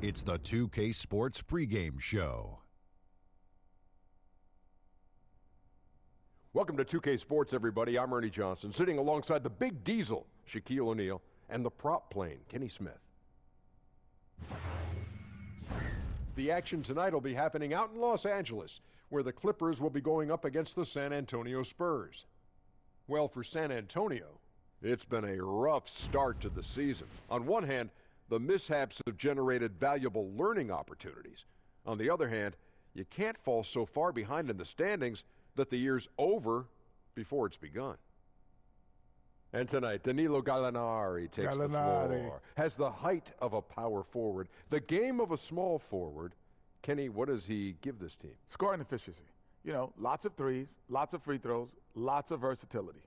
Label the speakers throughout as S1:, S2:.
S1: It's the 2K Sports pregame show.
S2: Welcome to 2K Sports, everybody. I'm Ernie Johnson, sitting alongside the Big Diesel, Shaquille O'Neal, and the prop plane, Kenny Smith. The action tonight will be happening out in Los Angeles, where the Clippers will be going up against the San Antonio Spurs. Well, for San Antonio, it's been a rough start to the season. On one hand, the mishaps have generated valuable learning opportunities. On the other hand, you can't fall so far behind in the standings that the year's over before it's begun. And tonight, Danilo Gallinari takes the floor. Has the height of a power forward, the game of a small forward. Kenny, what does he give this team?
S3: Scoring efficiency. You know, lots of threes, lots of free throws, lots of versatility.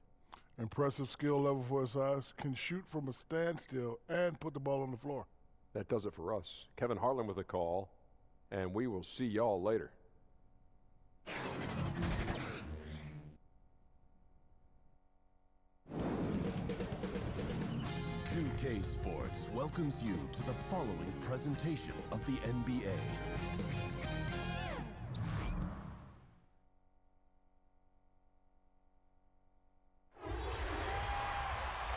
S4: Impressive skill level for his size. Can shoot from a standstill and put the ball on the floor.
S2: That does it for us. Kevin Harlan with a call, and we will see y'all later.
S5: 2K Sports welcomes you to the following presentation of the NBA.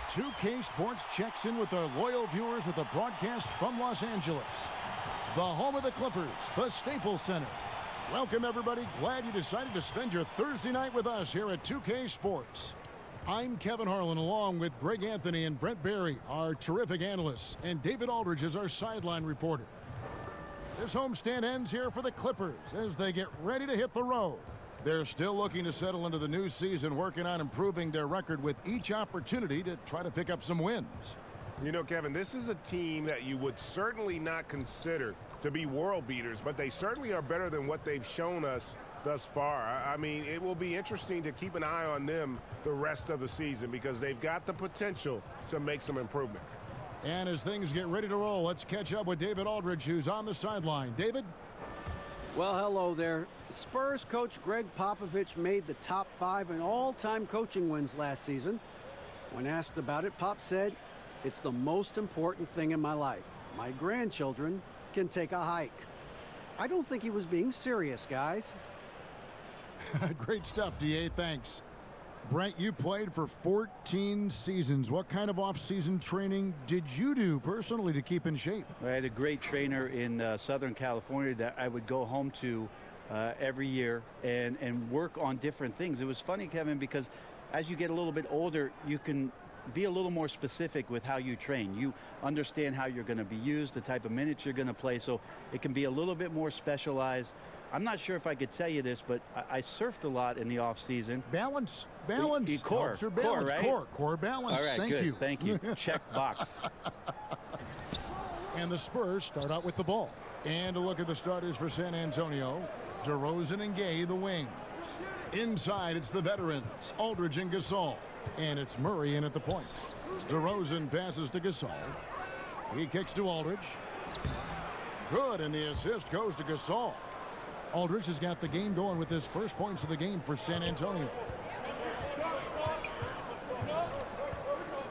S6: "2K Sports checks in with our loyal viewers with a broadcast from Los Angeles, the home of the Clippers, the Staples Center. Welcome, everybody. Glad you decided to spend your Thursday night with us here at 2K Sports. I'm Kevin Harlan, along with Greg Anthony and Brent Barry, our terrific analysts, and David Aldridge is our sideline reporter. This homestand ends here for the Clippers as they get ready to hit the road. They're still looking to settle into the new season, working on improving their record with each opportunity to try to pick up some wins.
S7: You know, Kevin, this is a team that you would certainly not consider to be world beaters, but they certainly are better than what they've shown us thus far. I mean, it will be interesting to keep an eye on them the rest of the season because they've got the potential to make some improvement.
S6: And as things get ready to roll, let's catch up with David Aldridge, who's on the sideline. David?
S8: Well, hello there. Spurs coach Greg Popovich made the top 5 in all-time coaching wins last season. When asked about it, Pop said, "It's the most important thing in my life. My grandchildren can take a hike." I don't think he was being serious, guys.
S6: Great stuff, DA. Thanks. Brent, you played for 14 seasons. What kind of off-season training did you do personally to keep in shape?
S9: I had a great trainer in Southern California that I would go home to every year and work on different things. It was funny, Kevin, because as you get a little bit older, you can be a little more specific with how you train. You understand how you're going to be used, the type of minutes you're going to play, so it can be a little bit more specialized. I'm not sure if I could tell you this, but I surfed a lot in the off season.
S6: Balance.
S9: Core, right?
S6: Core balance.
S9: All right, Thank you. Check box.
S6: And the Spurs start out with the ball. And a look at the starters for San Antonio. DeRozan and Gay, the wings. Inside, it's the veterans, Aldridge and Gasol. And it's Murray in at the point. DeRozan passes to Gasol. He kicks to Aldridge. Good, and the assist goes to Gasol. Aldridge has got the game going with his first points of the game for San Antonio.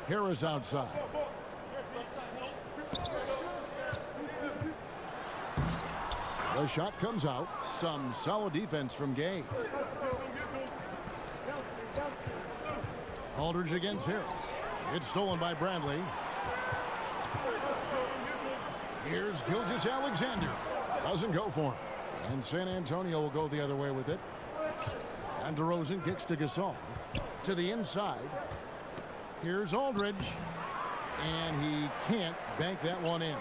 S6: Harris outside. The shot comes out. Some solid defense from Gay. Aldridge against Harris. It's stolen by Bradley. Here's Gilgeous-Alexander. Doesn't go for him. And San Antonio will go the other way with it. And DeRozan kicks to Gasol. To the inside. Here's Aldridge. And he can't bank that one in.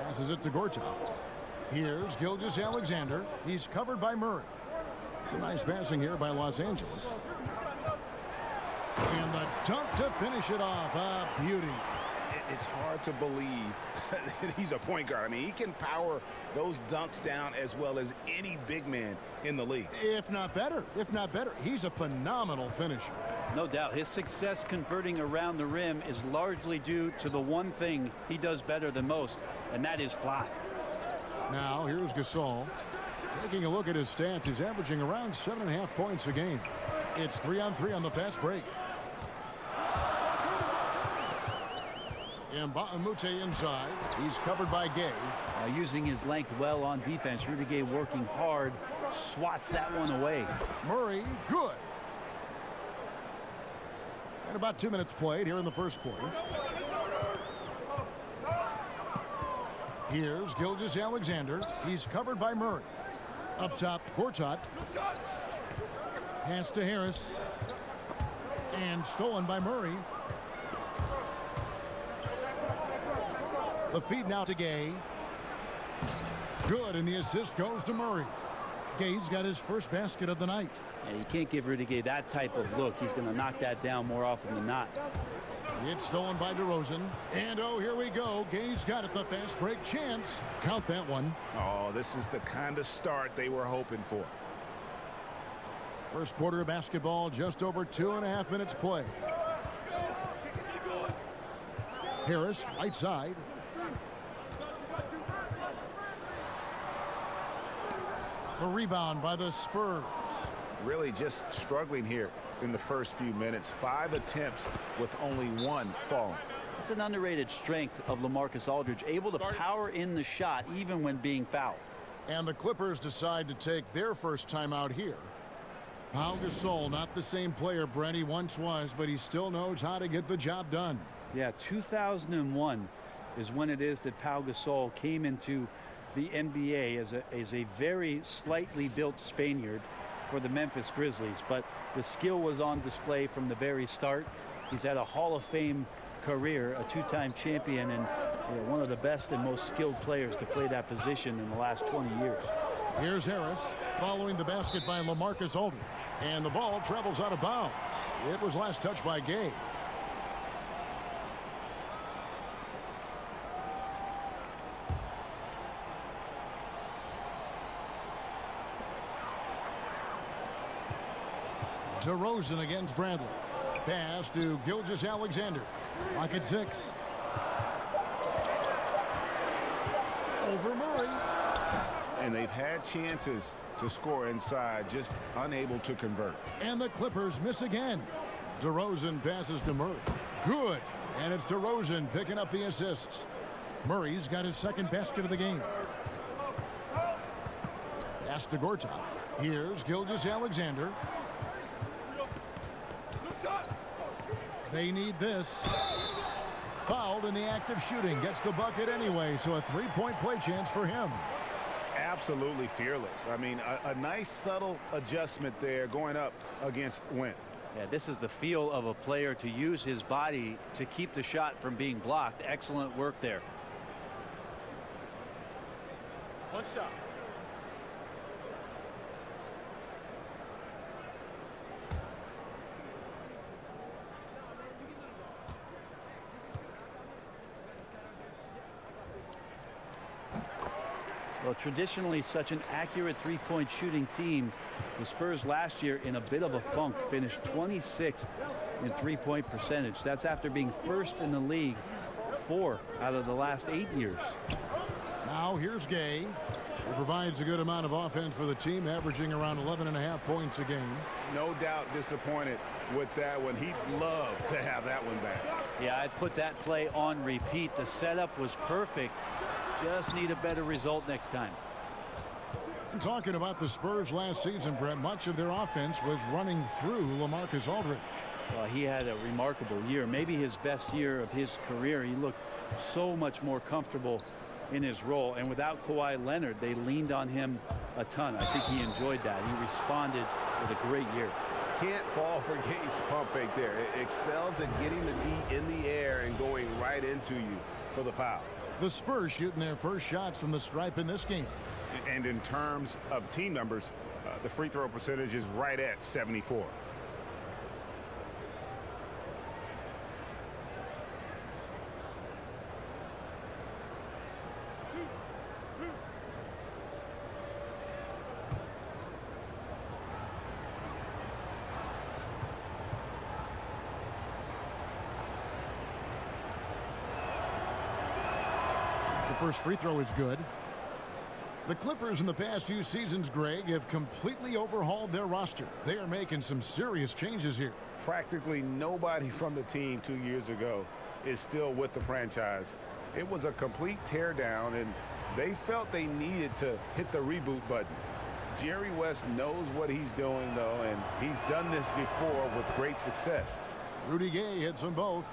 S6: Passes it to Gortat. Here's Gilgeous-Alexander. He's covered by Murray. Some nice passing here by Los Angeles. And the dunk to finish it off. A beauty.
S7: It's hard to believe that he's a point guard. I mean, he can power those dunks down as well as any big man in the league.
S6: If not better. He's a phenomenal finisher.
S9: No doubt. His success converting around the rim is largely due to the one thing he does better than most, and that is fly.
S6: Now, here's Gasol. Taking a look at his stats, he's averaging around 7.5 points a game. It's 3-on-3 on the fast break. Mbamute inside. He's covered by Gay.
S9: Using his length well on defense. Rudy Gay working hard. Swats that one away.
S6: Murray, good. And about 2 minutes played here in the first quarter. Here's Gilgeous-Alexander. He's covered by Murray. Up top, Gortat. Pass to Harris. And stolen by Murray. The feed now to Gay. Good, and the assist goes to Murray. Gay's got his first basket of the night.
S9: Yeah, you can't give Rudy Gay that type of look. He's going to knock that down more often than not.
S6: It's stolen by DeRozan. And oh, here we go. Gay's got it, the fast break chance. Count that one.
S7: Oh, this is the kind of start they were hoping for.
S6: First quarter of basketball, just over 2.5 minutes play. Harris, right side. A rebound by the Spurs.
S7: Really just struggling here in the first few minutes. 5 attempts with only 1 falling.
S9: It's an underrated strength of LaMarcus Aldridge, able to power in the shot even when being fouled.
S6: And the Clippers decide to take their first time out here. Pau Gasol, not the same player Brent he once was, but he still knows how to get the job done.
S9: Yeah, 2001 is when it is that Pau Gasol came into the NBA as a very slightly built Spaniard for the Memphis Grizzlies, but the skill was on display from the very start. He's had a Hall of Fame career, a 2-time champion, and one of the best and most skilled players to play that position in the last 20 years.
S6: Here's Harris following the basket by LaMarcus Aldridge, and the ball travels out of bounds. It was last touched by Gay. DeRozan against Bradley. Pass to Gilgeous-Alexander. Lock at 6. Over Murray.
S7: And they've had chances to score inside, just unable to convert.
S6: And the Clippers miss again. DeRozan passes to Murray. Good. And it's DeRozan picking up the assists. Murray's got his second basket of the game. Pass to Gortat. Here's Gilgeous-Alexander. They need this. Fouled in the act of shooting. Gets the bucket anyway, so a 3-point play chance for him.
S7: Absolutely fearless. I mean, a nice subtle adjustment there going up against Wentz.
S9: Yeah, this is the feel of a player to use his body to keep the shot from being blocked. Excellent work there.
S10: One shot.
S9: Well, traditionally such an accurate 3-point shooting team, the Spurs last year in a bit of a funk finished 26th in 3-point percentage. That's after being first in the league 4 out of the last 8 years.
S6: Now here's Gay. He provides a good amount of offense for the team, averaging around 11.5 points a game.
S7: No doubt disappointed with that one. He'd love to have that one back.
S9: Yeah, I'd put that play on repeat. The setup was perfect. Just need a better result next time.
S6: And talking about the Spurs last season, Brett, much of their offense was running through LaMarcus Aldridge.
S9: Well, he had a remarkable year, maybe his best year of his career. He looked so much more comfortable in his role, and without Kawhi Leonard, they leaned on him a ton. I think he enjoyed that. He responded with a great year.
S7: Can't fall for Gay's pump fake there. It excels at getting the D in the air and going right into you for the foul.
S6: The Spurs shooting their first shots from the stripe in this game.
S7: And in terms of team numbers, the free throw percentage is right at 74.
S6: First free throw is good. The Clippers in the past few seasons, Greg, have completely overhauled their roster. They are making some serious changes here.
S7: Practically nobody from the team 2 years ago is still with the franchise. It was a complete teardown, and they felt they needed to hit the reboot button. Jerry West knows what he's doing, though, and he's done this before with great success.
S6: Rudy Gay hits them both.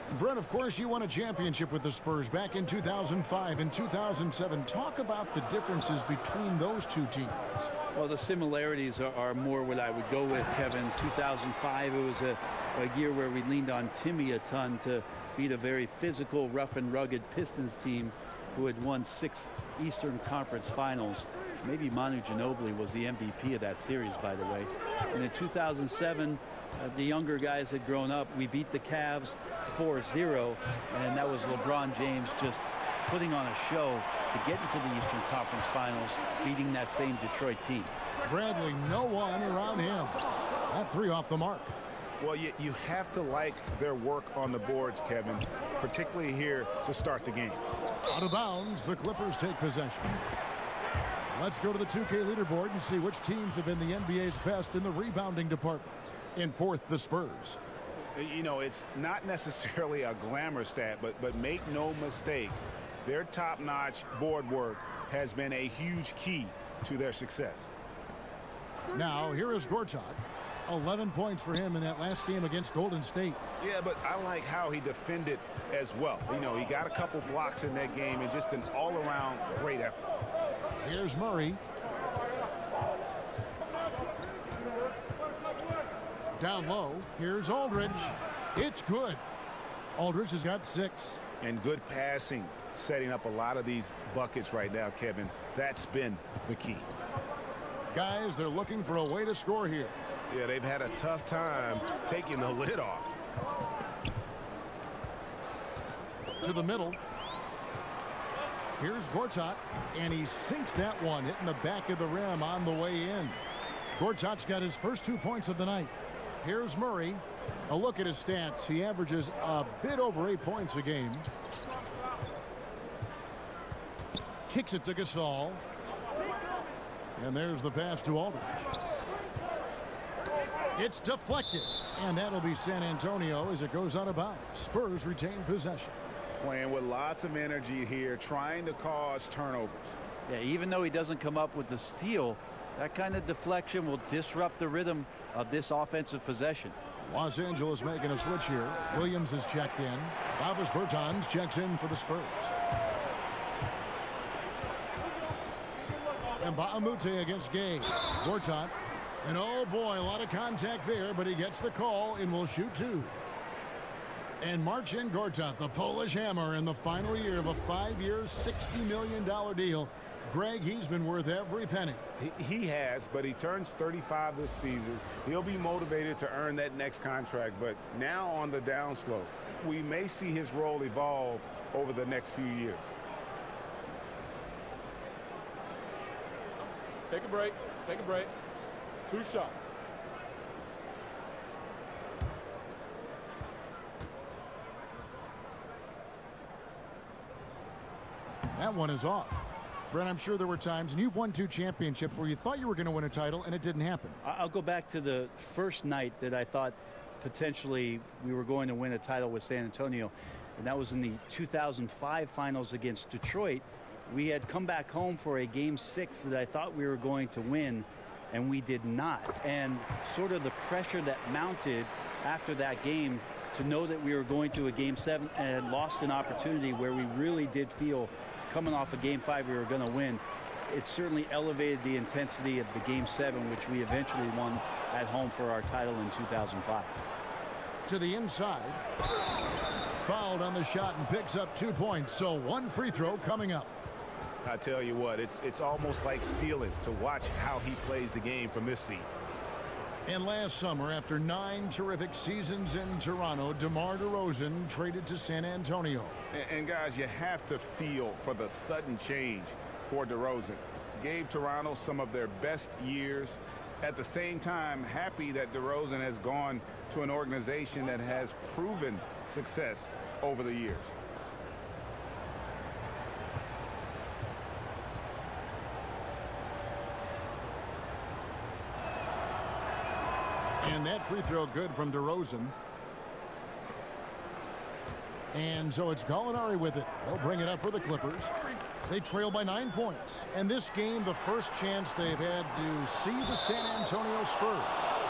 S6: And Brent, of course, you won a championship with the Spurs back in 2005 and 2007. Talk about the differences between those two teams.
S9: Well, the similarities are more what I would go with, Kevin. 2005, it was a year where we leaned on Timmy a ton to beat a very physical, rough and rugged Pistons team who had won 6 Eastern Conference Finals. Maybe Manu Ginobili was the MVP of that series, by the way. And in 2007, the younger guys had grown up. We beat the Cavs 4-0, and that was LeBron James just putting on a show to get into the Eastern Conference Finals, beating that same Detroit team.
S6: Bradley, no one around him. That 3 off the mark.
S7: Well, you have to like their work on the boards, Kevin, particularly here to start the game.
S6: Out of bounds, the Clippers take possession. Let's go to the 2K leaderboard and see which teams have been the NBA's best in the rebounding department. In 4th, the Spurs.
S7: You know, it's not necessarily a glamour stat, but make no mistake, their top-notch board work has been a huge key to their success.
S6: Now, here is Gortat. 11 points for him in that last game against Golden State.
S7: Yeah, but I like how he defended as well. You know, he got a couple blocks in that game and just an all-around great effort.
S6: Here's Murray. Down low, here's Aldridge. It's good. Aldridge has got 6.
S7: And good passing, setting up a lot of these buckets right now, Kevin. That's been the key.
S6: Guys, they're looking for a way to score here.
S7: Yeah, they've had a tough time taking the lid off.
S6: To the middle. Here's Gortat, and he sinks that one, hitting the back of the rim on the way in. Gortat's got his first 2 points of the night. Here's Murray. A look at his stats. He averages a bit over 8 points a game. Kicks it to Gasol. And there's the pass to Aldridge. It's deflected. And that'll be San Antonio as it goes out of bounds. Spurs retain possession.
S7: Playing with lots of energy here, trying to cause turnovers.
S9: Yeah, even though he doesn't come up with the steal, that kind of deflection will disrupt the rhythm of this offensive possession.
S6: Los Angeles making a switch here. Williams has checked in. Davis Bertans checks in for the Spurs. And Baamute against Gay. Gortat. And oh boy, a lot of contact there, but he gets the call and will shoot 2. And Marcin Gortat, the Polish hammer, in the final year of a 5-year, $60 million deal. Greg, he's been worth every penny.
S7: He has, but he turns 35 this season. He'll be motivated to earn that next contract, but now on the downslope, we may see his role evolve over the next few years.
S10: Take a break. Take a break. 2 shots.
S6: That one is off. Brent, I'm sure there were times, and you've won 2 championships where you thought you were going to win a title, and it didn't happen.
S9: I'll go back to the first night that I thought potentially we were going to win a title with San Antonio, and that was in the 2005 finals against Detroit. We had come back home for a Game 6 that I thought we were going to win, and we did not. And sort of the pressure that mounted after that game to know that we were going to a Game 7 and had lost an opportunity where we really did feel coming off a Game 5 we were going to win. It certainly elevated the intensity of the Game 7, which we eventually won at home for our title in 2005.
S6: To the inside. Fouled on the shot and picks up 2 points. So 1 free throw coming up.
S7: I tell you what, it's almost like stealing to watch how he plays the game from this seat.
S6: And last summer, after 9 terrific seasons in Toronto, DeMar DeRozan traded to San Antonio.
S7: And guys, you have to feel for the sudden change for DeRozan. Gave Toronto some of their best years. At the same time, happy that DeRozan has gone to an organization that has proven success over the years.
S6: And that free throw good from DeRozan. And so it's Gallinari with it. They'll bring it up for the Clippers. They trail by 9 points. And this game, the first chance they've had to see the San Antonio Spurs.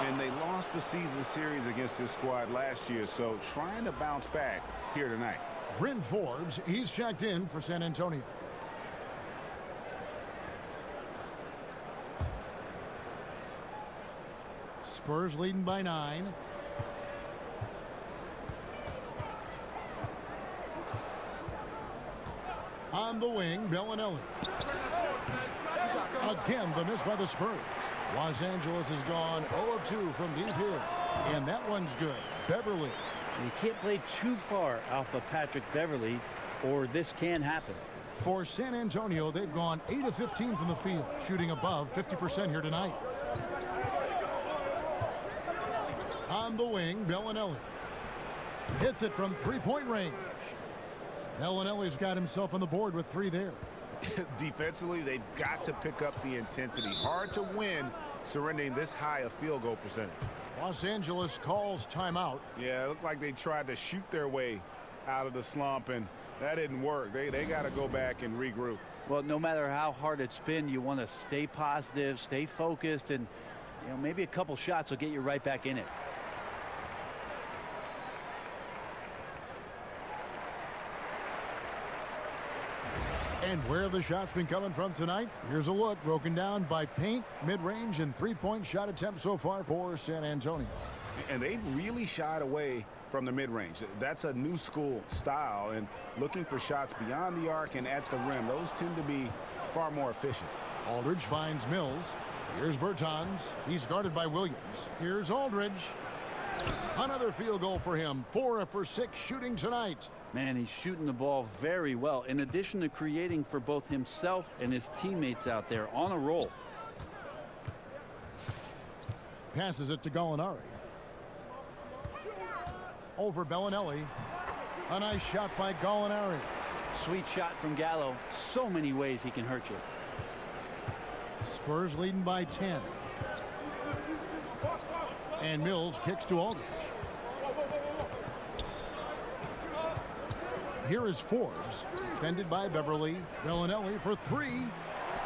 S11: And they lost the season series against this squad last year, so trying to bounce back here tonight.
S6: Bryn Forbes, he's checked in for San Antonio. Spurs leading by 9. On the wing, Bellinelli. Again, the miss by the Spurs. Los Angeles has gone 0 of 2 from deep here. And that one's good. Beverly.
S9: You can't play too far off of Patrick Beverly, or this can happen.
S6: For San Antonio, they've gone 8 of 15 from the field, shooting above 50% here tonight. On the wing, Bellinelli. Hits it from three-point range. Bellinelli's got himself on the board with 3 there.
S11: Defensively, they've got to pick up the intensity. Hard to win surrendering this high a field goal percentage.
S6: Los Angeles calls timeout.
S11: Yeah, it looked like they tried to shoot their way out of the slump, and that didn't work. They got to go back and regroup.
S9: Well, no matter how hard it's been, you want to stay positive, stay focused, and maybe a couple shots will get you right back in it.
S6: And where the shots been coming from tonight? Here's a look broken down by paint, mid-range, and three-point shot attempts so far for San Antonio.
S11: And they've really shied away from the mid-range. That's a new school style, and looking for shots beyond the arc and at the rim. Those tend to be far more efficient.
S6: Aldridge finds Mills. Here's Bertans. He's guarded by Williams. Here's Aldridge. Another field goal for him. 4 for 6 shooting tonight.
S9: Man, he's shooting the ball very well, in addition to creating for both himself and his teammates out there on a roll.
S6: Passes it to Gallinari. Over Bellinelli. A nice shot by Gallinari.
S9: Sweet shot from Gallo. So many ways he can hurt you.
S6: Spurs leading by 10. And Mills kicks to Aldridge. Here is Forbes, defended by Beverly. Bellinelli for 3.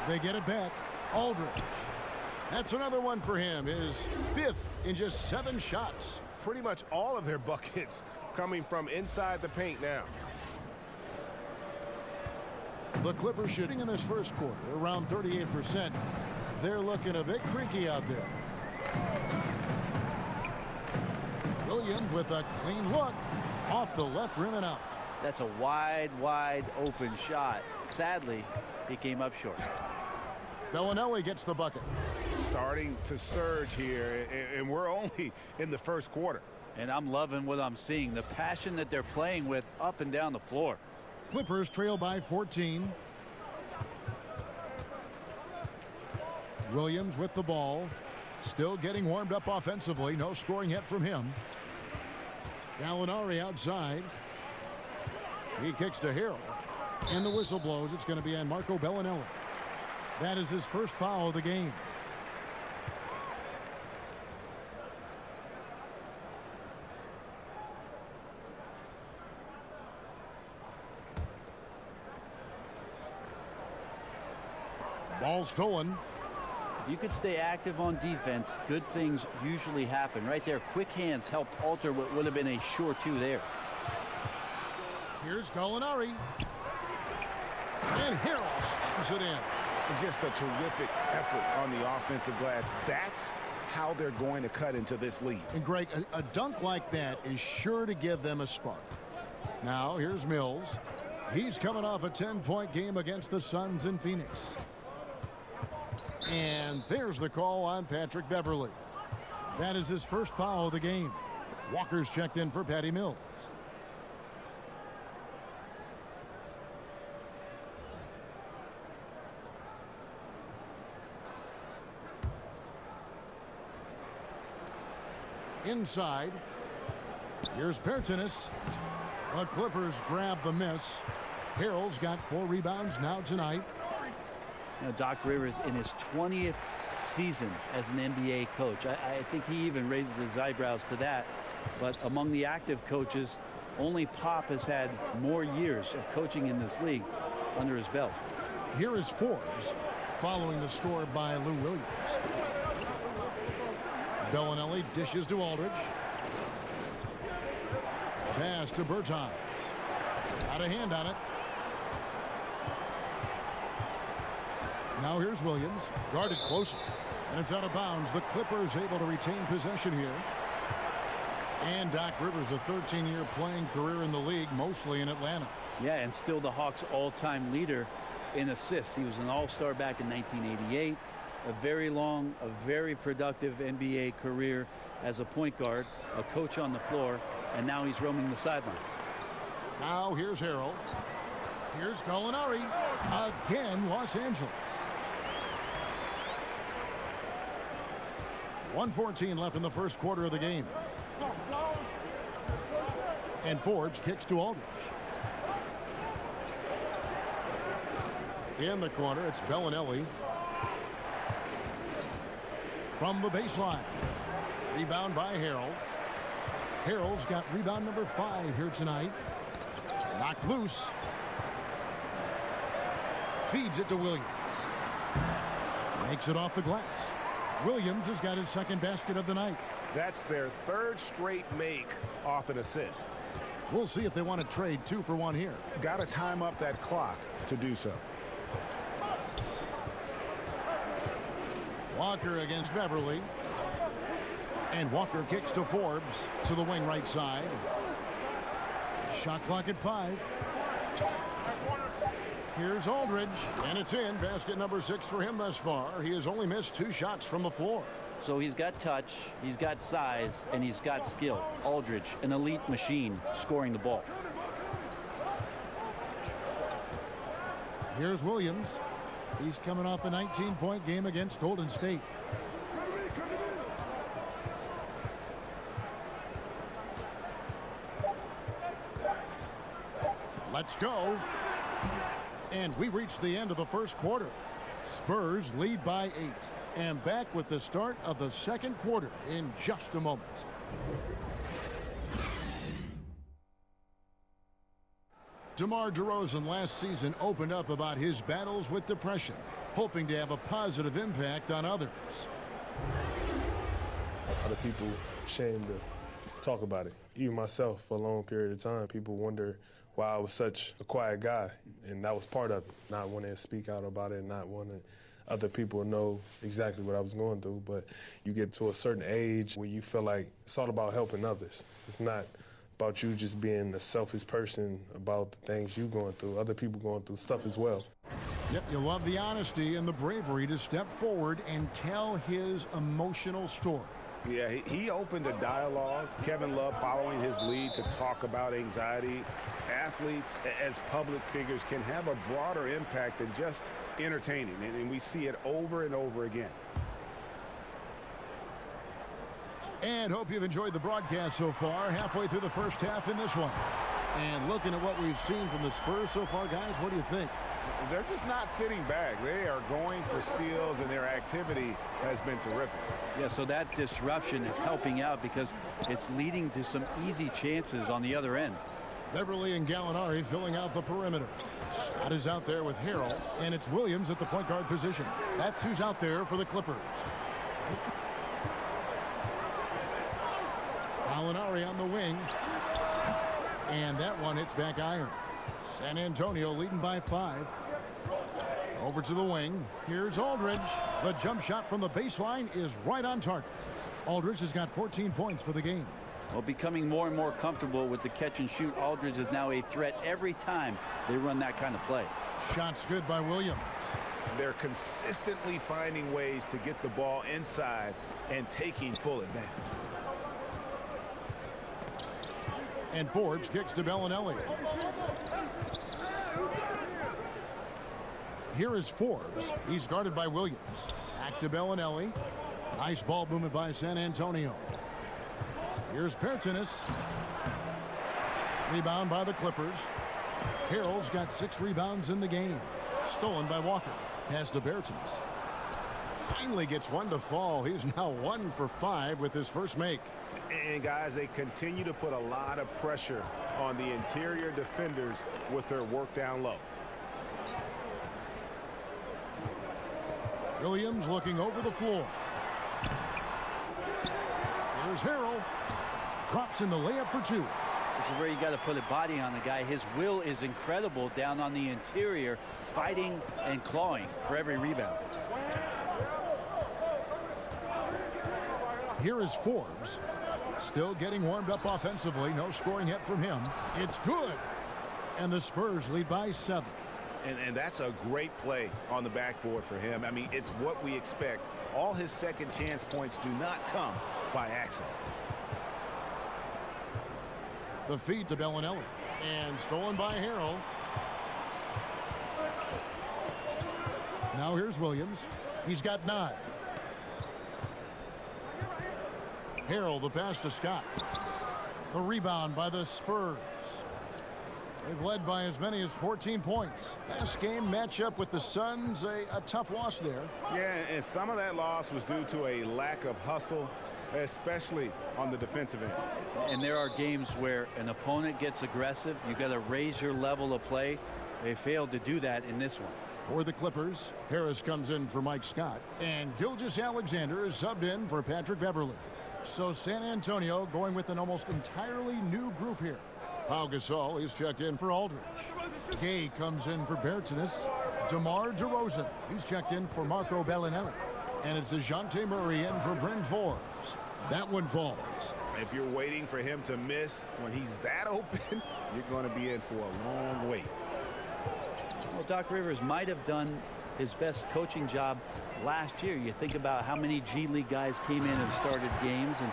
S6: They get it back. Aldridge. That's another one for him. His 5th in just 7 shots.
S7: Pretty much all of their buckets coming from inside the paint now.
S6: The Clippers shooting in this first quarter around 38%. They're looking a bit freaky out there. Williams with a clean look off the left rim and out.
S9: That's a wide open shot. Sadly, he came up short.
S6: Bellinelli gets the bucket.
S11: Starting to surge here, and we're only in the first quarter.
S9: And I'm loving what I'm seeing. The passion that they're playing with up and down the floor.
S6: Clippers trail by 14. Williams with the ball. Still getting warmed up offensively. No scoring yet from him. Gallinari outside. He kicks to Harrell. And the whistle blows. It's going to be on Marco Bellinelli. That is his first foul of the game. Ball stolen.
S9: If you could stay active on defense, good things usually happen. Right there, quick hands helped alter what would have been a sure 2 there.
S6: Here's Gallinari. And Harrell slams it in.
S11: Just a terrific effort on the offensive glass. That's how they're going to cut into this lead.
S6: And Greg, a dunk like that is sure to give them a spark. Now here's Mills. He's coming off a 10-point game against the Suns in Phoenix. And there's the call on Patrick Beverly. That is his first foul of the game. Walker's checked in for Patty Mills. Inside. Here's Pertinis. The Clippers grab the miss. Harrell's got 4 rebounds now tonight.
S9: Doc Rivers in his 20th season as an NBA coach. I think he even raises his eyebrows to that. But among the active coaches, Only Pop has had more years of coaching in this league under his belt.
S6: Here is Forbes following the score by Lou Williams. Bellinelli dishes to Aldridge. Pass to Bertans. Got a hand on it. Now here's Williams, guarded closely, and it's out of bounds. The Clippers able to retain possession here. And Doc Rivers, a 13-year playing career in the league, mostly in Atlanta.
S9: Yeah, and still the Hawks' all-time leader in assists. He was an all-star back in 1988. A very long, a very productive NBA career as a point guard, a coach on the floor, and now he's roaming the sidelines.
S6: Now here's Harrell. Here's Gallinari. Again, Los Angeles. 1:14 left in the first quarter of the game. And Forbes kicks to Aldridge. In the corner, it's Bellinelli. From the baseline. Rebound by Harrell. Harrell's got rebound number 5 here tonight. Knocked loose. Feeds it to Williams. Makes it off the glass. Williams has got his second basket of the night.
S7: That's their third straight make off an assist.
S6: We'll see if they want to trade 2 for 1 here.
S11: Got to time up that clock to do so.
S6: Walker against Beverly. And Walker kicks to Forbes to the wing right side. Shot clock at 5. Here's Aldridge, and it's in. Basket number 6 for him thus far. He has only missed 2 shots from the floor.
S9: So he's got touch, he's got size, and he's got skill. Aldridge, an elite machine, scoring the ball.
S6: Here's Williams. He's coming off a 19-point game against Golden State. Let's go. And we reached the end of the first quarter. Spurs lead by 8. And back with the start of the second quarter in just a moment. DeMar DeRozan last season opened up about his battles with depression, hoping to have a positive impact on others.
S10: A lot of people ashamed to talk about it. Even myself, for a long period of time, people wonder why I was such a quiet guy, and that was part of it, not wanting to speak out about it, not wanting other people to know exactly what I was going through. But you get to a certain age where you feel like it's all about helping others. It's not about you just being a selfish person about the things you're going through. Other people going through stuff as well.
S6: Yep, you love the honesty and the bravery to step forward and tell his emotional story.
S11: Yeah, he opened a dialogue. Kevin Love following his lead to talk about anxiety. Athletes as public figures can have a broader impact than just entertaining, and we see it over and over again.
S6: And hope you've enjoyed the broadcast so far. Halfway through the first half in this one. And looking at what we've seen from the Spurs so far, guys, what do you think?
S11: They're just not sitting back. They are going for steals, and their activity has been terrific.
S9: Yeah, so that disruption is helping out because it's leading to some easy chances on the other end.
S6: Beverly and Gallinari filling out the perimeter. Scott is out there with Harrell, and it's Williams at the point guard position. That's who's out there for the Clippers. Gallinari on the wing. And that one hits back iron. San Antonio leading by 5. Over to the wing. Here's Aldridge. The jump shot from the baseline is right on target. Aldridge has got 14 points for the game.
S9: Well, becoming more and more comfortable with the catch and shoot, Aldridge is now a threat every time they run that kind of play.
S6: Shots good by Williams.
S11: They're consistently finding ways to get the ball inside and taking full advantage.
S6: And Forbes kicks to Bellinelli. Here is Forbes. He's guarded by Williams. Back to Bellinelli. Nice ball movement by San Antonio. Here's Bertans. Rebound by the Clippers. Harrell's got 6 rebounds in the game. Stolen by Walker. Pass to Bertans. Finally gets one to fall. He's now 1 for 5 with his first make.
S11: And guys, they continue to put a lot of pressure on the interior defenders with their work down low.
S6: Williams looking over the floor. Here's Harrell. Drops in the layup for 2.
S9: This is where you got to put a body on the guy. His will is incredible down on the interior, fighting and clawing for every rebound.
S6: Here is Forbes. Still getting warmed up offensively. No scoring yet from him. It's good. And the Spurs lead by 7.
S11: And that's a great play on the backboard for him. I mean, it's what we expect. All his second chance points do not come by accident.
S6: The feed to Bellinelli. And stolen by Harrell. Now here's Williams. He's got 9. Harrell, the pass to Scott. The rebound by the Spurs. They've led by as many as 14 points. Last game matchup with the Suns, a tough loss there.
S11: Yeah, and some of that loss was due to a lack of hustle, especially on the defensive end.
S9: And there are games where an opponent gets aggressive. You got to raise your level of play. They failed to do that in this one.
S6: For the Clippers, Harris comes in for Mike Scott. And Gilgeous-Alexander is subbed in for Patrick Beverly. So San Antonio going with an almost entirely new group here. Pau Gasol is checked in for Aldridge. Gay comes in for Bertans. DeMar DeRozan, he's checked in for Marco Bellinelli. And it's DeJounte Murray in for Bryn Forbes. That one falls.
S11: If you're waiting for him to miss when he's that open, you're going to be in for a long wait.
S9: Well, Doc Rivers might have done his best coaching job last year. You think about how many G League guys came in and started games, and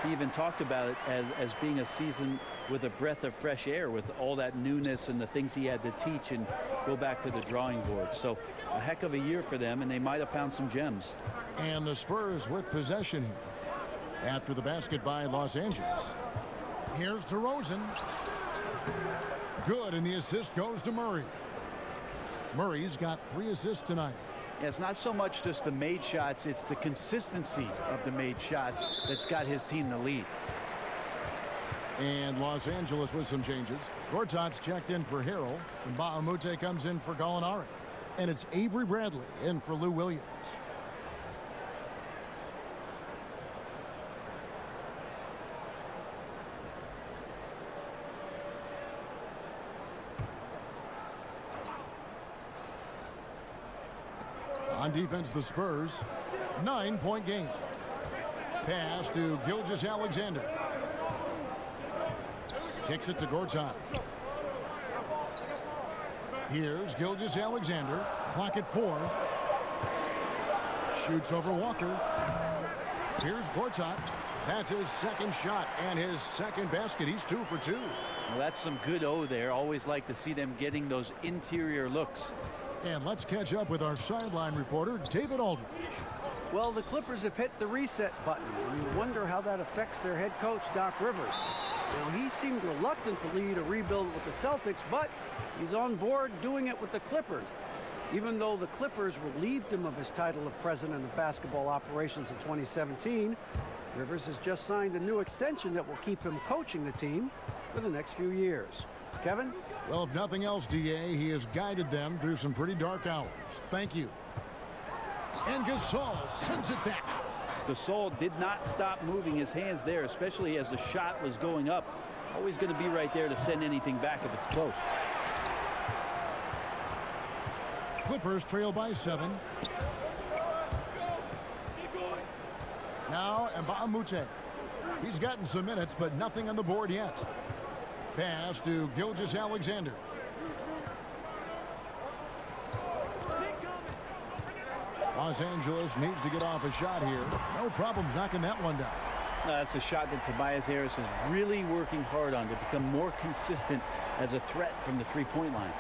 S9: he even talked about it as being a season with a breath of fresh air, with all that newness and the things he had to teach and go back to the drawing board. So a heck of a year for them, and they might have found some gems.
S6: And the Spurs with possession here after the basket by Los Angeles. Here's DeRozan. Good, and the assist goes to Murray. Murray's got 3 assists tonight.
S9: Yeah, it's not so much just the made shots, it's the consistency of the made shots that's got his team the lead.
S6: And Los Angeles with some changes. Gortat's checked in for Harrell, and Bahamute comes in for Gallinari. And it's Avery Bradley in for Lou Williams. On defense, the Spurs, 9-point game. Pass to Gilgeous-Alexander. Kicks it to Gortat. Here's Gilgeous-Alexander. Clock at 4. Shoots over Walker. Here's Gortat. That's his second shot and his second basket. He's 2 for 2.
S9: Well, that's some good O there. Always like to see them getting those interior looks.
S6: And let's catch up with our sideline reporter, David Aldridge.
S8: Well, the Clippers have hit the reset button, and you wonder how that affects their head coach, Doc Rivers. Now, he seemed reluctant to lead a rebuild with the Celtics, but he's on board doing it with the Clippers. Even though the Clippers relieved him of his title of president of basketball operations in 2017, Rivers has just signed a new extension that will keep him coaching the team for the next few years. Kevin?
S6: Well, if nothing else, DA, he has guided them through some pretty dark hours. Thank you. And Gasol sends it back.
S9: Gasol did not stop moving his hands there, especially as the shot was going up. Always going to be right there to send anything back if it's close.
S6: Clippers trail by 7. Now, Mbamute. He's gotten some minutes, but nothing on the board yet. Pass to Gilgeous-Alexander. Los Angeles needs to get off a shot here. No problems knocking that one down.
S9: That's a shot that Tobias Harris is really working hard on to become more consistent as a threat from the three-point line.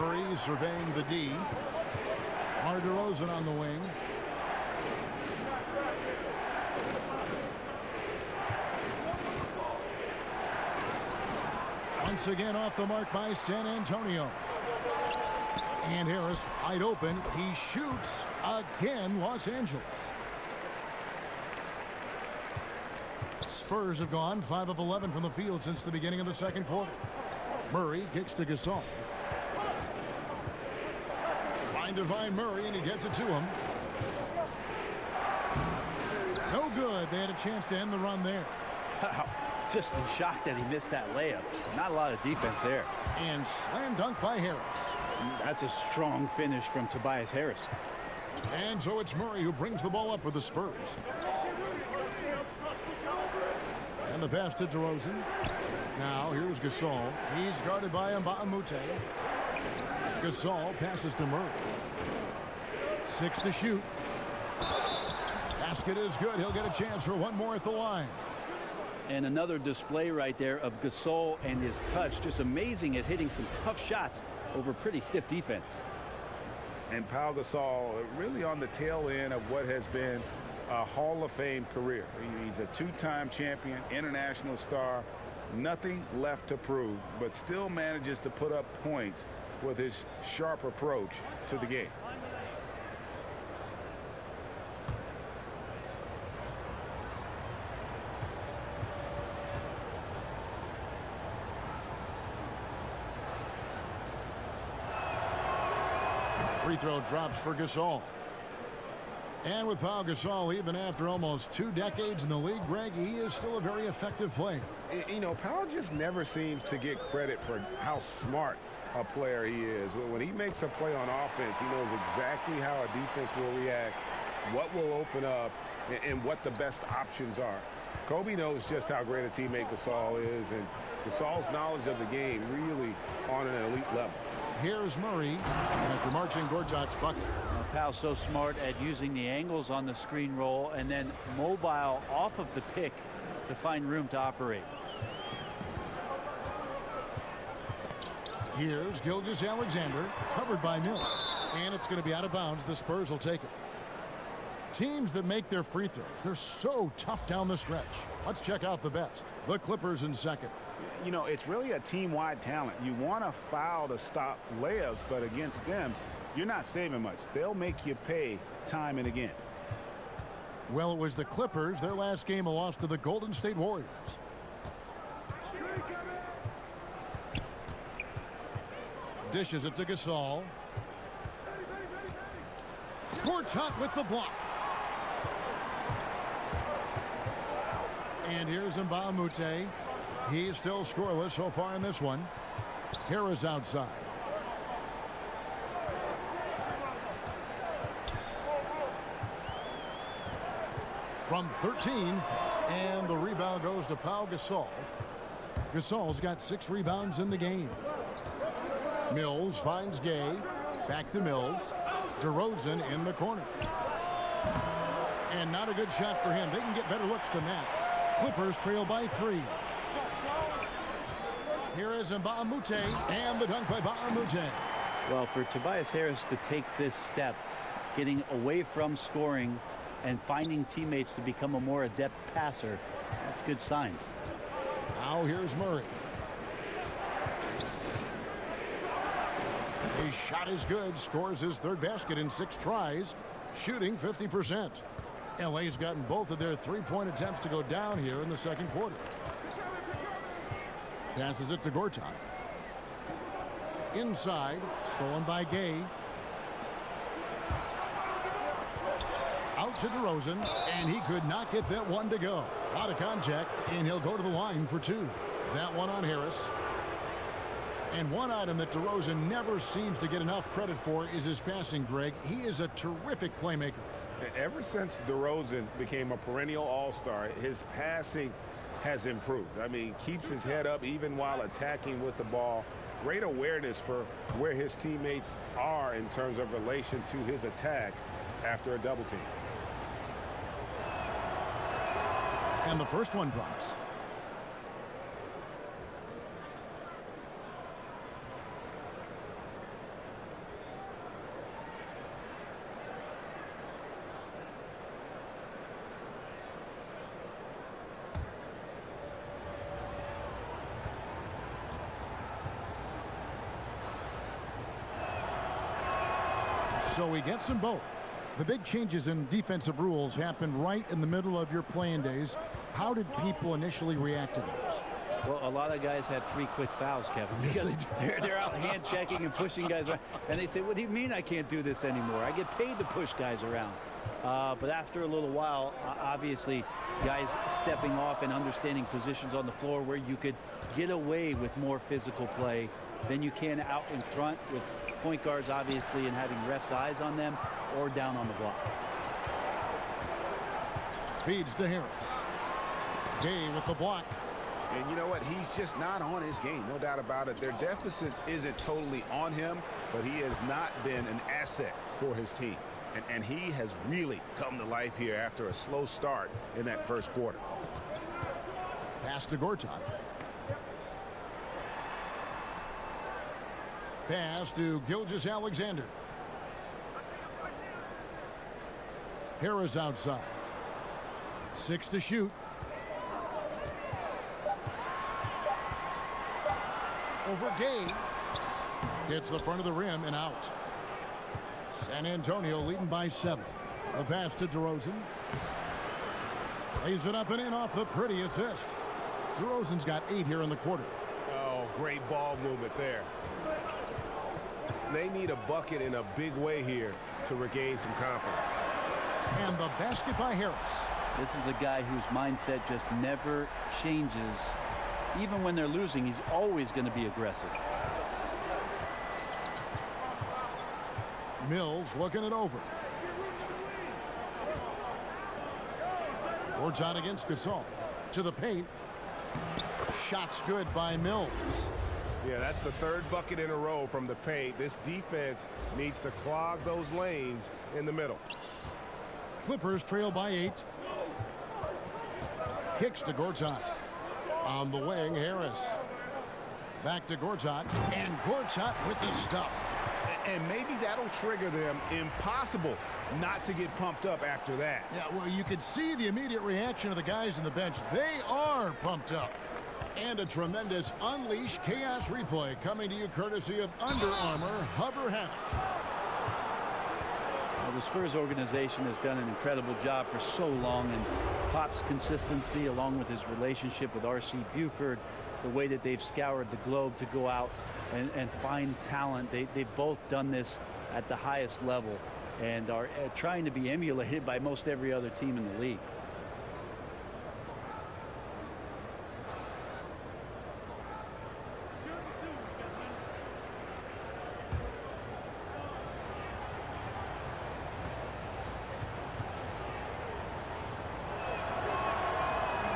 S6: Murray surveying the D. DeRozan on the wing. Once again off the mark by San Antonio. And Harris wide open. He shoots again, Los Angeles. Spurs have gone 5 of 11 from the field since the beginning of the second quarter. Murray kicks to Gasol. Trying to find Murray, and he gets it to him. No good. They had a chance to end the run there.
S9: Just in shock that he missed that layup. Not a lot of defense there.
S6: And slam dunk by Harris.
S9: That's a strong finish from Tobias Harris.
S6: And so it's Murray who brings the ball up for the Spurs. And the pass to DeRozan. Now here's Gasol. He's guarded by Mbamute. Gasol passes to Murray. 6 to shoot. Basket is good. He'll get a chance for one more at the line.
S9: And another display right there of Gasol and his touch. Just amazing at hitting some tough shots over pretty stiff defense.
S11: And Pau Gasol really on the tail end of what has been a Hall of Fame career. He's a 2-time champion, international star, nothing left to prove, but still manages to put up points with his sharp approach to the game.
S6: Free throw drops for Gasol. And with Pau Gasol, even after almost 2 decades in the league, Greg, he is still a very effective player.
S11: You know, Pau just never seems to get credit for how smart a player he is. When he makes a play on offense, he knows exactly how a defense will react, what will open up, and what the best options are. Kobe knows just how great a teammate Gasol is, and Gasol's knowledge of the game really on an elite level.
S6: Here's Murray after marching Gortat's bucket.
S9: Pau's so smart at using the angles on the screen roll and then mobile off of the pick to find room to operate.
S6: Here's Gilgeous-Alexander, covered by Mills. And it's going to be out of bounds. The Spurs will take it. Teams that make their free throws, they're so tough down the stretch. Let's check out the best. The Clippers in second.
S11: You know, it's really a team-wide talent. You want to foul to stop layups, but against them, you're not saving much. They'll make you pay time and again.
S6: Well, it was the Clippers. Their last game, a loss to the Golden State Warriors. Dishes it to Gasol. Gortat with the block. And here's Mbamute. He's still scoreless so far in this one. Harris outside. From 13, and the rebound goes to Pau Gasol. Gasol's got 6 rebounds in the game. Mills finds Gay. Back to Mills. DeRozan in the corner. And not a good shot for him. They can get better looks than that. Clippers trail by 3. Here is Mbamute, and the dunk by Mbamute.
S9: Well, for Tobias Harris to take this step, getting away from scoring and finding teammates to become a more adept passer, that's good signs.
S6: Now here's Murray. His shot is good, scores his 3rd basket in 6 tries, shooting 50%. LA's gotten both of their 3-point attempts to go down here in the second quarter. Passes it to Gortat. Inside, stolen by Gay. Out to DeRozan, and he could not get that one to go. Out of contact, and he'll go to the line for 2. That one on Harris. And one item that DeRozan never seems to get enough credit for is his passing, Greg. He is a terrific playmaker.
S11: Ever since DeRozan became a perennial all-star, his passing has improved. I mean, keeps his head up even while attacking with the ball. Great awareness for where his teammates are in terms of relation to his attack after a double team.
S6: And the first one drops. So he gets them both. The big changes in defensive rules happened right in the middle of your playing days. How did people initially react to those?
S9: Well, a lot of guys had 3 quick fouls, Kevin, because they're out hand checking and pushing guys around. And they say, what do you mean I can't do this anymore? I get paid to push guys around. But after a little while, obviously, guys stepping off and understanding positions on the floor where you could get away with more physical play than you can out in front with point guards, obviously, and having refs' eyes on them or down on the block.
S6: Feeds to Harris. Gay with the block.
S11: And you know what? He's just not on his game. No doubt about it. Their deficit isn't totally on him, but he has not been an asset for his team. And he has really come to life here after a slow start in that first quarter.
S6: Pass to Gortat. Pass to Gilgeous-Alexander. Harris outside. 6 to shoot. Over Gay. Hits the front of the rim and out. San Antonio leading by 7. A pass to DeRozan. Lays it up and in off the pretty assist. DeRozan's got 8 here in the quarter.
S7: Oh, great ball movement there. They need a bucket in a big way here to regain some confidence.
S6: And the basket by Harris.
S9: This is a guy whose mindset just never changes. Even when they're losing, he's always going to be aggressive.
S6: Mills looking it over. Gortat against Gasol. To the paint. Shots good by Mills.
S7: Yeah, that's the 3rd bucket in a row from the paint. This defense needs to clog those lanes in the middle.
S6: Clippers trail by 8. Kicks to Gortat. On the wing, Harris. Back to Gortat. And Gortat with the stuff.
S11: And maybe that'll trigger them. Impossible not to get pumped up after that.
S6: Yeah, well, you could see the immediate reaction of the guys on the bench. They are pumped up. And a tremendous Unleash Chaos replay coming to you courtesy of Under Armour Hover Hammock.
S9: Well, the Spurs organization has done an incredible job for so long, and Pop's consistency along with his relationship with R.C. Buford, the way that they've scoured the globe to go out and find talent. They've both done this at the highest level and are trying to be emulated by most every other team in the league.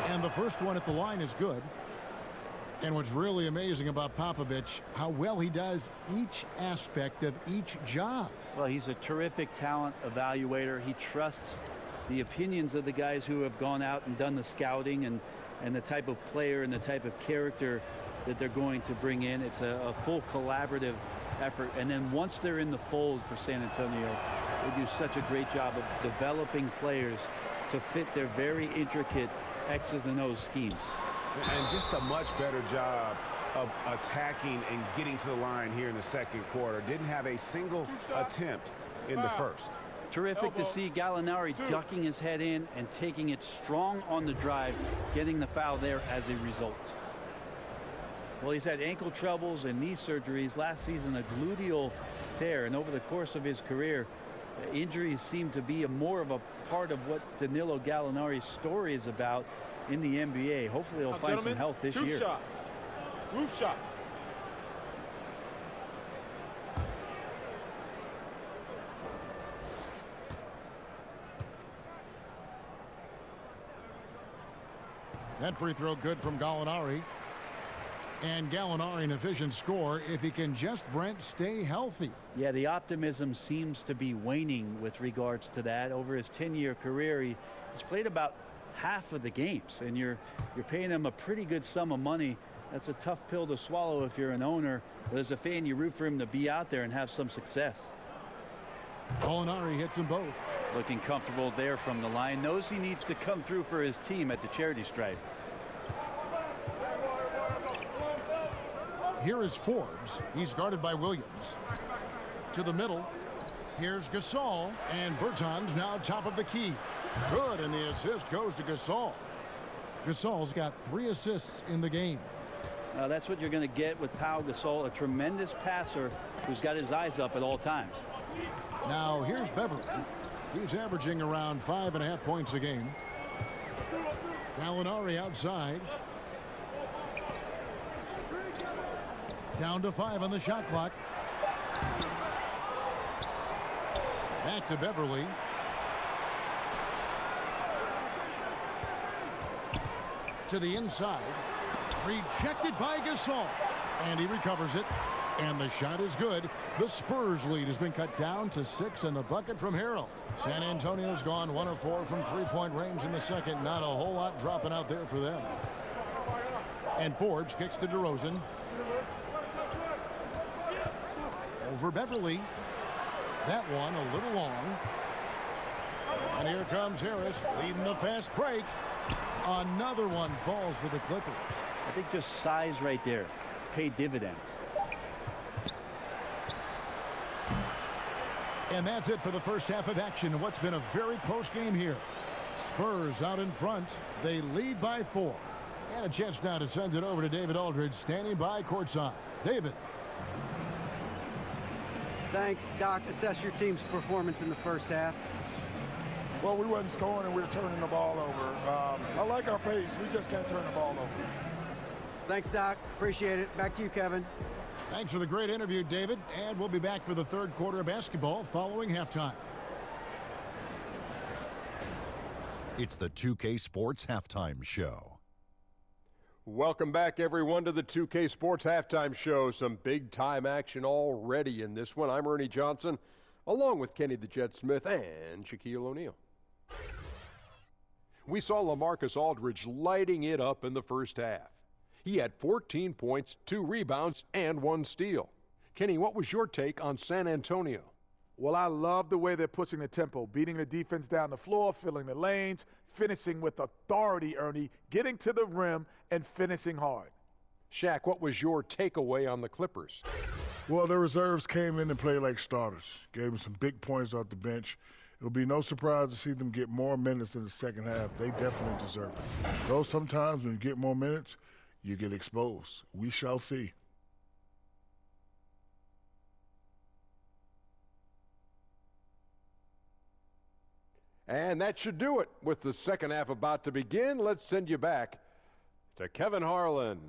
S6: And the first one at the line is good. And what's really amazing about Popovich, how well he does each aspect of each job.
S9: Well, he's a terrific talent evaluator. He trusts the opinions of the guys who have gone out and done the scouting and the type of player and the type of character that they're going to bring in. It's a full collaborative effort. And then once they're in the fold for San Antonio, they do such a great job of developing players to fit their very intricate X's and O's schemes.
S11: And just a much better job of attacking and getting to the line here in the second quarter. Didn't have a single attempt in the first.
S9: Terrific to see Gallinari ducking his head in and taking it strong on the drive, getting the foul there as a result. Well, he's had ankle troubles and knee surgeries. Last season, a gluteal tear. And over the course of his career, injuries seem to be more of a part of what Danilo Gallinari's story is about in the NBA. Hopefully he'll find some health this year.
S3: Shots. Roof shots.
S6: That free throw good from Gallinari. And Gallinari an efficient score if he can just, Brent, stay healthy.
S9: Yeah, the optimism seems to be waning with regards to that. Over his 10-year career, he's played about half of the games, and you're paying him a pretty good sum of money. That's a tough pill to swallow if you're an owner, but as a fan, you root for him to be out there and have some success.
S6: Gallinari hits them both.
S9: Looking comfortable there from the line. Knows he needs to come through for his team at the charity stripe.
S6: Here is Forbes. He's guarded by Williams. To the middle. Here's Gasol, and Bertans now top of the key. Good, and the assist goes to Gasol. Gasol's got 3 assists in the game.
S9: Now that's what you're going to get with Pau Gasol, a tremendous passer who's got his eyes up at all times.
S6: Now here's Beverly. He's averaging around 5.5 points a game. Gallinari outside. Down to 5 on the shot clock. Back to Beverly. To the inside. Rejected by Gasol. And he recovers it. And the shot is good. The Spurs lead has been cut down to 6, and the bucket from Harrell. San Antonio's gone 1 of 4 from 3-point range in the second. Not a whole lot dropping out there for them. And Forbes kicks to DeRozan. Over Beverly. That one a little long. And here comes Harris leading the fast break. Another one falls for the Clippers.
S9: I think just size right there paid dividends.
S6: And that's it for the first half of action. What's been a very close game here. Spurs out in front. They lead by 4. And a chance now to send it over to David Aldridge, standing by courtside. David.
S8: Thanks, Doc. Assess your team's performance in the first half.
S4: Well, we wasn't scoring and we were turning the ball over. I like our pace. We just can't turn the ball over.
S8: Thanks, Doc. Appreciate it. Back to you, Kevin.
S6: Thanks for the great interview, David. And we'll be back for the third quarter of basketball following halftime.
S1: It's the 2K Sports Halftime Show.
S2: Welcome back, everyone, to the 2K Sports Halftime Show. Some big-time action already in this one. I'm Ernie Johnson, along with Kenny the Jet Smith and Shaquille O'Neal. We saw LaMarcus Aldridge lighting it up in the first half. He had 14 points, 2 rebounds, and 1 steal. Kenny, what was your take on San Antonio?
S3: Well, I love the way they're pushing the tempo, beating the defense down the floor, filling the lanes, finishing with authority, Ernie, getting to the rim and finishing hard.
S2: Shaq, what was your takeaway on the Clippers?
S4: Well, the reserves came in and played like starters. Gave them some big points off the bench. It'll be no surprise to see them get more minutes in the second half. They definitely deserve it. Though sometimes when you get more minutes, you get exposed. We shall see.
S2: And that should do it. With the second half about to begin, let's send you back to Kevin Harlan.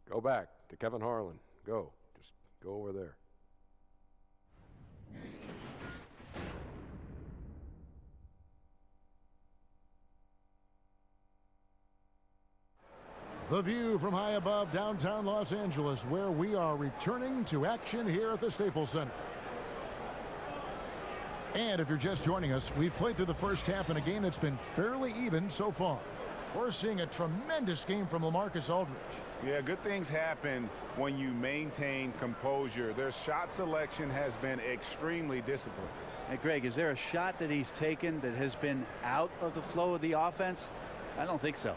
S2: Go back to Kevin Harlan. Go. Just go over there.
S6: The view from high above downtown Los Angeles, where we are returning to action here at the Staples Center. And if you're just joining us, we've played through the first half in a game that's been fairly even so far. We're seeing a tremendous game from LaMarcus Aldridge.
S11: Yeah, good things happen when you maintain composure. Their shot selection has been extremely disciplined.
S9: Hey, Greg, is there a shot that he's taken that has been out of the flow of the offense? I don't think so.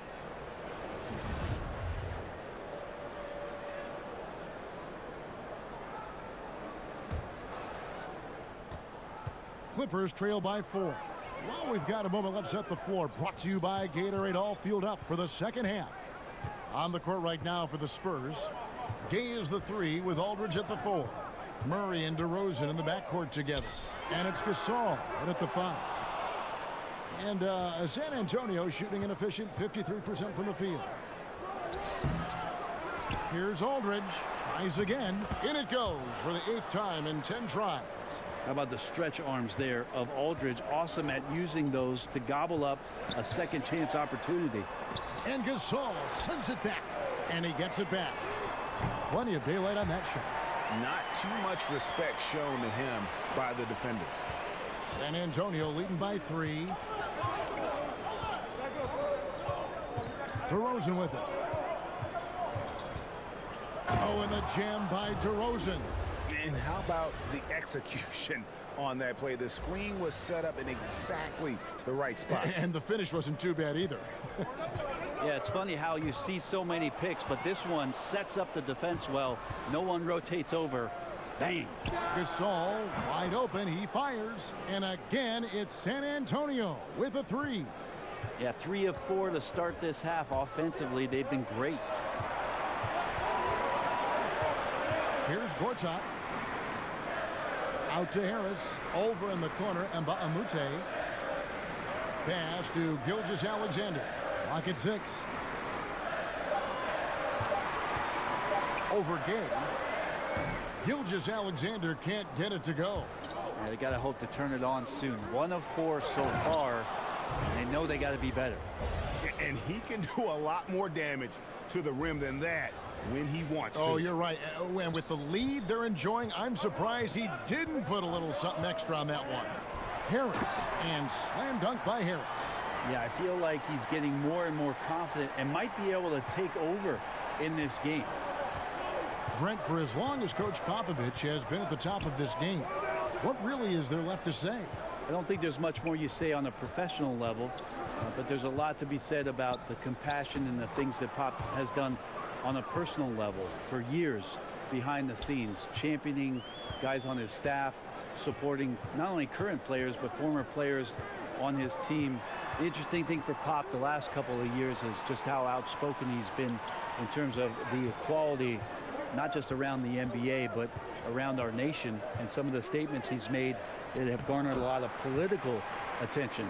S6: Clippers trail by 4. Well, we've got a moment. Let's set the floor. Brought to you by Gatorade, all fueled up for the second half. On the court right now for the Spurs. Gay is the 3 with Aldridge at the 4. Murray and DeRozan in the backcourt together. And it's Gasol at the 5. And San Antonio shooting an efficient 53% from the field. Here's Aldridge. Tries again. In it goes for the 8th time in 10 tries.
S9: How about the stretch arms there of Aldridge? Awesome at using those to gobble up a second chance opportunity.
S6: And Gasol sends it back. And he gets it back. Plenty of daylight on that shot.
S11: Not too much respect shown to him by the defenders.
S6: San Antonio leading by 3. DeRozan with it. Oh, and the jam by DeRozan.
S11: And how about the execution on that play? The screen was set up in exactly the right spot.
S6: And the finish wasn't too bad either.
S9: Yeah, it's funny how you see so many picks, but this one sets up the defense well. No one rotates over, Bang.
S6: Gasol wide open. He fires. And again, it's San Antonio with a 3.
S9: Yeah, 3 of 4 to start this half. Offensively, they've been great.
S6: Here's Gortat. Out to Harris. Over in the corner. Mbamute. Pass to Gilgeous-Alexander. Lock at 6. Over Gay. Gilgeous-Alexander can't get it to go.
S9: Yeah, they got to hope to turn it on soon. 1 of 4 so far. And they know they got to be better.
S11: And he can do a lot more damage to the rim than that when he wants to.
S6: Oh, you're right. And with the lead they're enjoying, I'm surprised he didn't put a little something extra on that one. Harris, and slam dunk by Harris.
S9: Yeah, I feel like he's getting more and more confident and might be able to take over in this game.
S6: Brent, for as long as Coach Popovich has been at the top of this game, what really is there left to say?
S9: I don't think there's much more you say on a professional level, but there's a lot to be said about the compassion and the things that Pop has done on a personal level for years behind the scenes, championing guys on his staff, supporting not only current players but former players on his team. The interesting thing for Pop the last couple of years is just how outspoken he's been in terms of the equality, not just around the NBA but around our nation, and some of the statements he's made that have garnered a lot of political attention.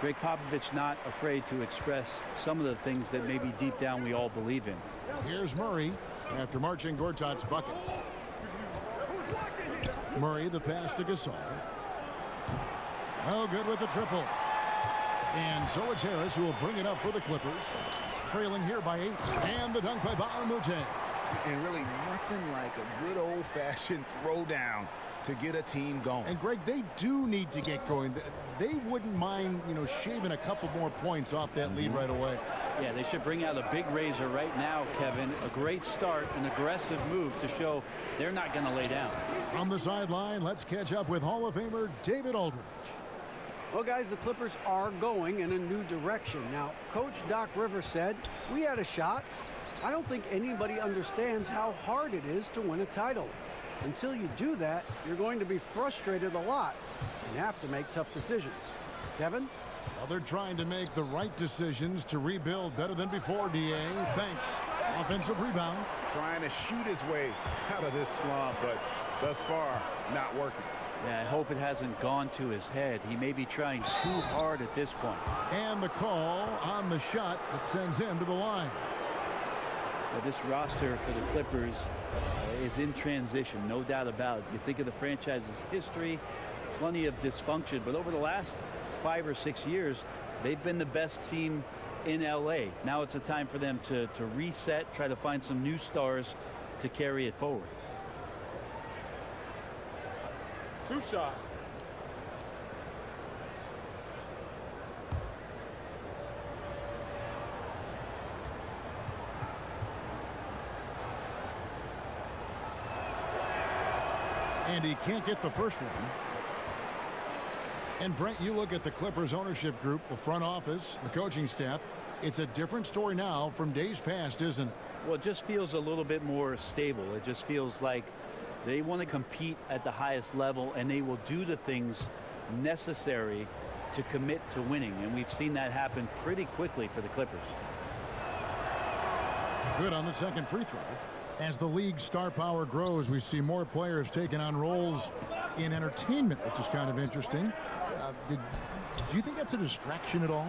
S9: Greg Popovich not afraid to express some of the things that maybe deep down we all believe in.
S6: Here's Murray after marching Gortat's bucket. Murray, the pass to Gasol. Oh, good with the triple. And so it's Harris who will bring it up for the Clippers. Trailing here by 8. And the dunk by Mbamute.
S11: And really nothing like a good old-fashioned throwdown to get a team going.
S6: And Greg, they do need to get going. They wouldn't mind, shaving a couple more points off that lead right away.
S9: Yeah, they should bring out a big razor right now, Kevin. A great start, an aggressive move to show they're not going to lay down.
S6: From the sideline, let's catch up with Hall of Famer David Aldridge.
S8: Well, guys, the Clippers are going in a new direction. Now, Coach Doc Rivers said, we had a shot. I don't think anybody understands how hard it is to win a title. Until you do that, you're going to be frustrated a lot and have to make tough decisions. Kevin?
S6: Well, they're trying to make the right decisions to rebuild better than before, D.A. Thanks. Offensive rebound.
S11: Trying to shoot his way out of this slump, but thus far, not working.
S9: Yeah, I hope it hasn't gone to his head. He may be trying too hard at this point.
S6: And the call on the shot that sends him to the line.
S9: This roster for the Clippers is in transition, no doubt about it. You think of the franchise's history, plenty of dysfunction, but over the last 5 or 6 years, they've been the best team in LA. Now it's a time for them to reset, try to find some new stars to carry it forward.
S3: 2 shots.
S6: And he can't get the first one. And Brent, you look at the Clippers ownership group, the front office, the coaching staff. It's a different story now from days past, isn't it?
S9: Well, it just feels a little bit more stable. It just feels like they want to compete at the highest level, and they will do the things necessary to commit to winning. And we've seen that happen pretty quickly for the Clippers.
S6: Good on the second free throw. As the league's star power grows, we see more players taking on roles in entertainment, which is kind of interesting. Do you think that's a distraction at all?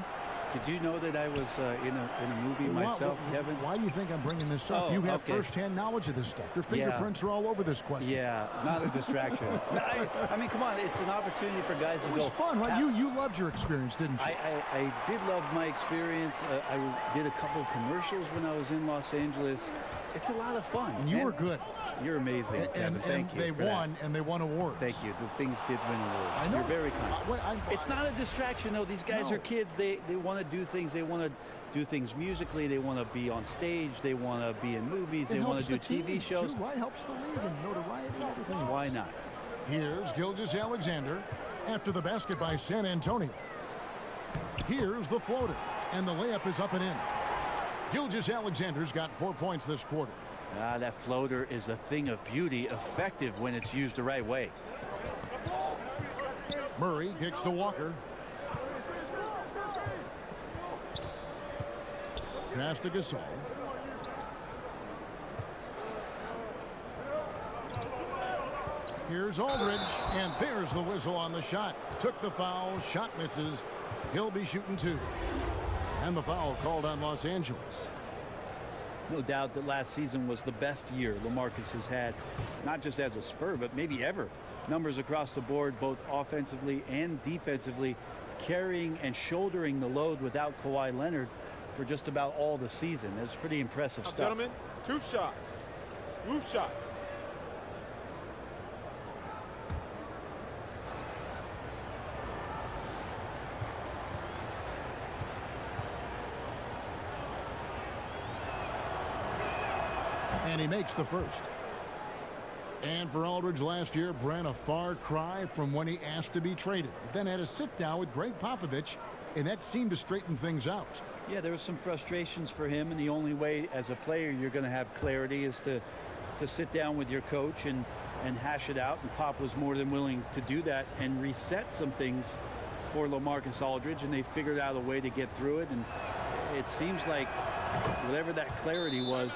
S9: Did you know that I was in a movie myself, Kevin?
S6: Why do you think I'm bringing this up? You have firsthand knowledge of this stuff. Your fingerprints are all over this question.
S9: Yeah, not a distraction. I mean, come on, it's an opportunity for guys to go.
S6: It was fun, right? You loved your experience, didn't you?
S9: I did love my experience. I did a couple of commercials when I was in Los Angeles. It's a lot of fun.
S6: And you were good.
S9: You're amazing, Kevin. Thank you.
S6: They won, and they won awards.
S9: Thank you. The things did win awards.
S6: I know.
S9: You're very kind. It's not a distraction, though. These guys are kids. They want to do things. They want to do things musically. They want to be on stage. They want to be in movies. They want to do TV shows.
S6: Too, right? Helps the league and notoriety and everything else.
S9: Why not?
S6: Here's Gilgeous-Alexander after the basket by San Antonio. Here's the floater, and the layup is up and in. Gilgeous-Alexander's got 4 points this quarter.
S9: That floater is a thing of beauty, effective when it's used the right way.
S6: Murray kicks to Walker. Pass to Gasol. Here's Aldridge, and there's the whistle on the shot. Took the foul, shot misses. He'll be shooting 2. And the foul called on Los Angeles.
S9: No doubt that last season was the best year LaMarcus has had, not just as a Spur, but maybe ever. Numbers across the board, both offensively and defensively, carrying and shouldering the load without Kawhi Leonard for just about all the season. It's pretty impressive stuff.
S12: Gentlemen, 2 shots. Roof shots.
S6: And he makes the first. And for Aldridge last year, Brent, a far cry from when he asked to be traded. But then had a sit-down with Greg Popovich, and that seemed to straighten things out.
S9: Yeah, there were some frustrations for him, and the only way as a player you're going to have clarity is to sit down with your coach and hash it out. And Pop was more than willing to do that and reset some things for LaMarcus Aldridge, and they figured out a way to get through it. And it seems like whatever that clarity was,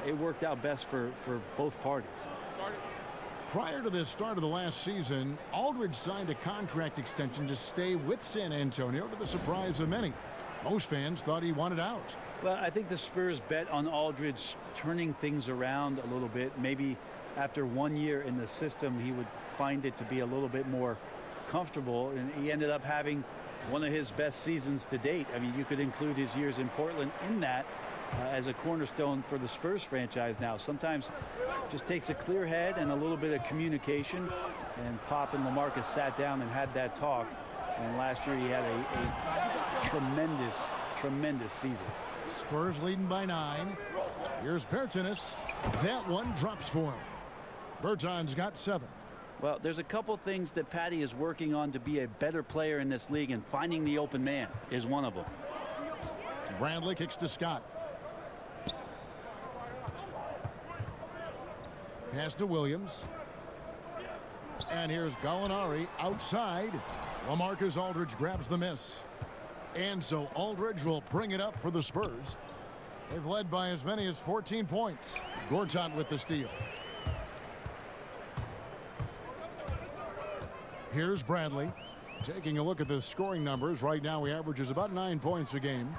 S9: it worked out best for both parties.
S6: Prior to the start of the last season, Aldridge signed a contract extension to stay with San Antonio, to the surprise of many. Most fans thought he wanted out.
S9: Well, I think the Spurs bet on Aldridge turning things around a little bit. Maybe after 1 year in the system, he would find it to be a little bit more comfortable, and he ended up having one of his best seasons to date. I mean, you could include his years in Portland in that. As a cornerstone for the Spurs franchise now. Sometimes it just takes a clear head and a little bit of communication, and Pop and LaMarcus sat down and had that talk, and last year he had a tremendous season.
S6: Spurs leading by 9. Here's Bertans. That one drops for him. Bertans got 7.
S9: Well, there's a couple things that Patty is working on to be a better player in this league, and finding the open man is one of them.
S6: Bradley kicks to Scott. Pass to Williams. And here's Gallinari outside. LaMarcus Aldridge grabs the miss. And so Aldridge will bring it up for the Spurs. They've led by as many as 14 points. Gortat with the steal. Here's Bradley. Taking a look at the scoring numbers. Right now he averages about 9 points a game.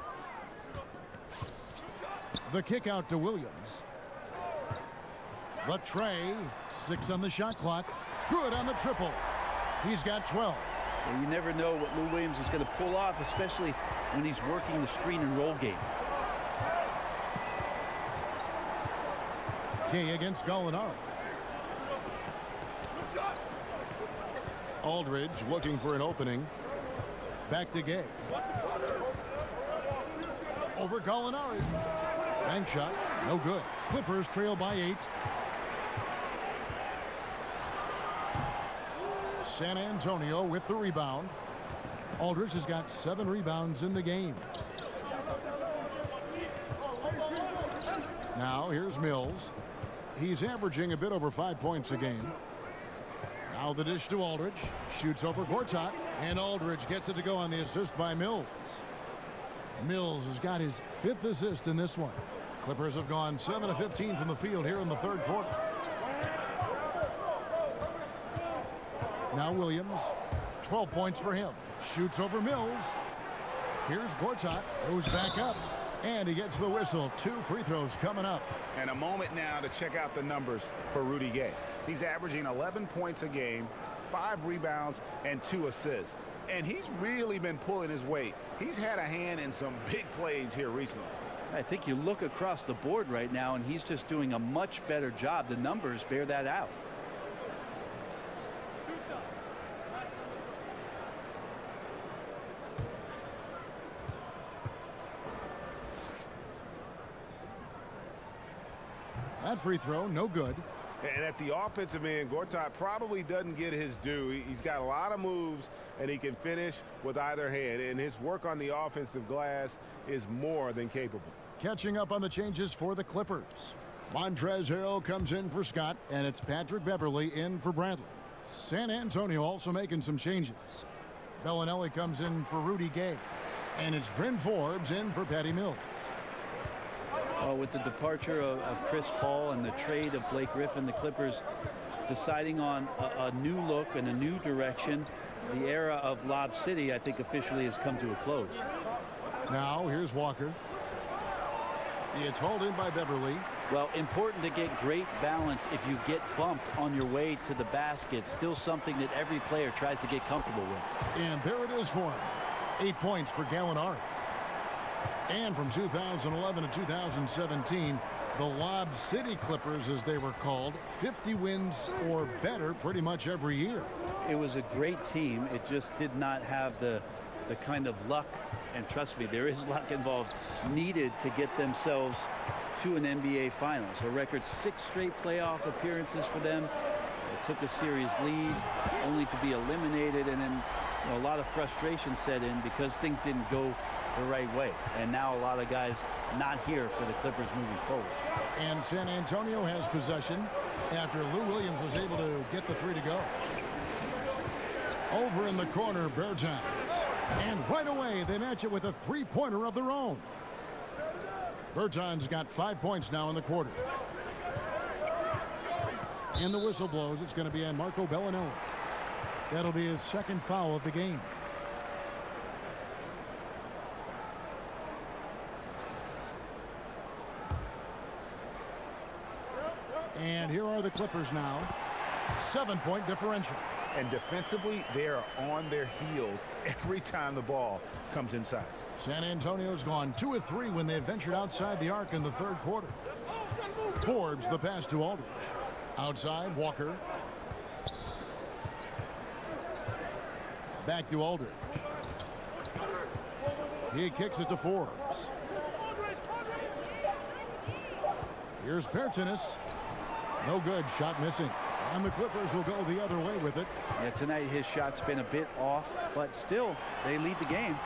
S6: The kick out to Williams. The tray, 6 on the shot clock. Good on the triple. He's got 12.
S9: Yeah, you never know what Lou Williams is going to pull off, especially when he's working the screen and roll game.
S6: Gay against Gallinari. Aldridge looking for an opening. Back to Gay. Over Gallinari. Bank shot, no good. Clippers trail by 8. San Antonio with the rebound. Aldridge has got 7 rebounds in the game. Now here's Mills. He's averaging a bit over 5 points a game. Now the dish to Aldridge. Shoots over Gortat, and Aldridge gets it to go on the assist by Mills. Mills has got his 5th assist in this one. Clippers have gone 7 of 15 from the field here in the 3rd quarter. Now Williams, 12 points for him. Shoots over Mills. Here's Gortat, goes back up, and he gets the whistle. 2 free throws coming up.
S11: And a moment now to check out the numbers for Rudy Gay. He's averaging 11 points a game, 5 rebounds, and 2 assists. And he's really been pulling his weight. He's had a hand in some big plays here recently.
S9: I think you look across the board right now, and he's just doing a much better job. The numbers bear that out.
S6: That free throw, no good.
S11: And at the offensive end, Gortat probably doesn't get his due. He's got a lot of moves, and he can finish with either hand. And his work on the offensive glass is more than capable.
S6: Catching up on the changes for the Clippers. Montrezl Harrell comes in for Scott, and it's Patrick Beverley in for Bradley. San Antonio also making some changes. Bellinelli comes in for Rudy Gay, and it's Bryn Forbes in for Patty Mills.
S9: With the departure of Chris Paul and the trade of Blake Griffin, the Clippers deciding on a new look and a new direction. The era of Lob City, I think, officially has come to a close.
S6: Now here's Walker. It's hauled in by Beverley.
S9: Well, important to get great balance if you get bumped on your way to the basket. Still something that every player tries to get comfortable with.
S6: And there it is for him. 8 points for Gallinari. And from 2011 to 2017, the Lob City Clippers, as they were called, 50 wins or better pretty much every year.
S9: It was a great team. It just did not have the kind of luck, and trust me, there is luck involved, needed to get themselves to an NBA Finals. A record 6 straight playoff appearances for them. They took a series lead only to be eliminated, and then a lot of frustration set in because things didn't go the right way. And now a lot of guys not here for the Clippers moving forward.
S6: And San Antonio has possession after Lou Williams was able to get the 3 to go. Over in the corner, Bertans. And right away, they match it with a 3-pointer of their own. Bertans got 5 points now in the quarter. And the whistle blows. It's going to be on Marco Bellinelli. That'll be his second foul of the game. And here are the Clippers now. 7-point differential.
S11: And defensively, they are on their heels every time the ball comes inside.
S6: San Antonio's gone 2 of 3 when they ventured outside the arc in the third quarter. Forbes the pass to Aldridge. Outside, Walker. Back to Aldridge. He kicks it to Forbes. Here's Bertans. No good. Shot missing. And the Clippers will go the other way with it.
S9: Yeah, tonight his shot's been a bit off, but still, they lead the game.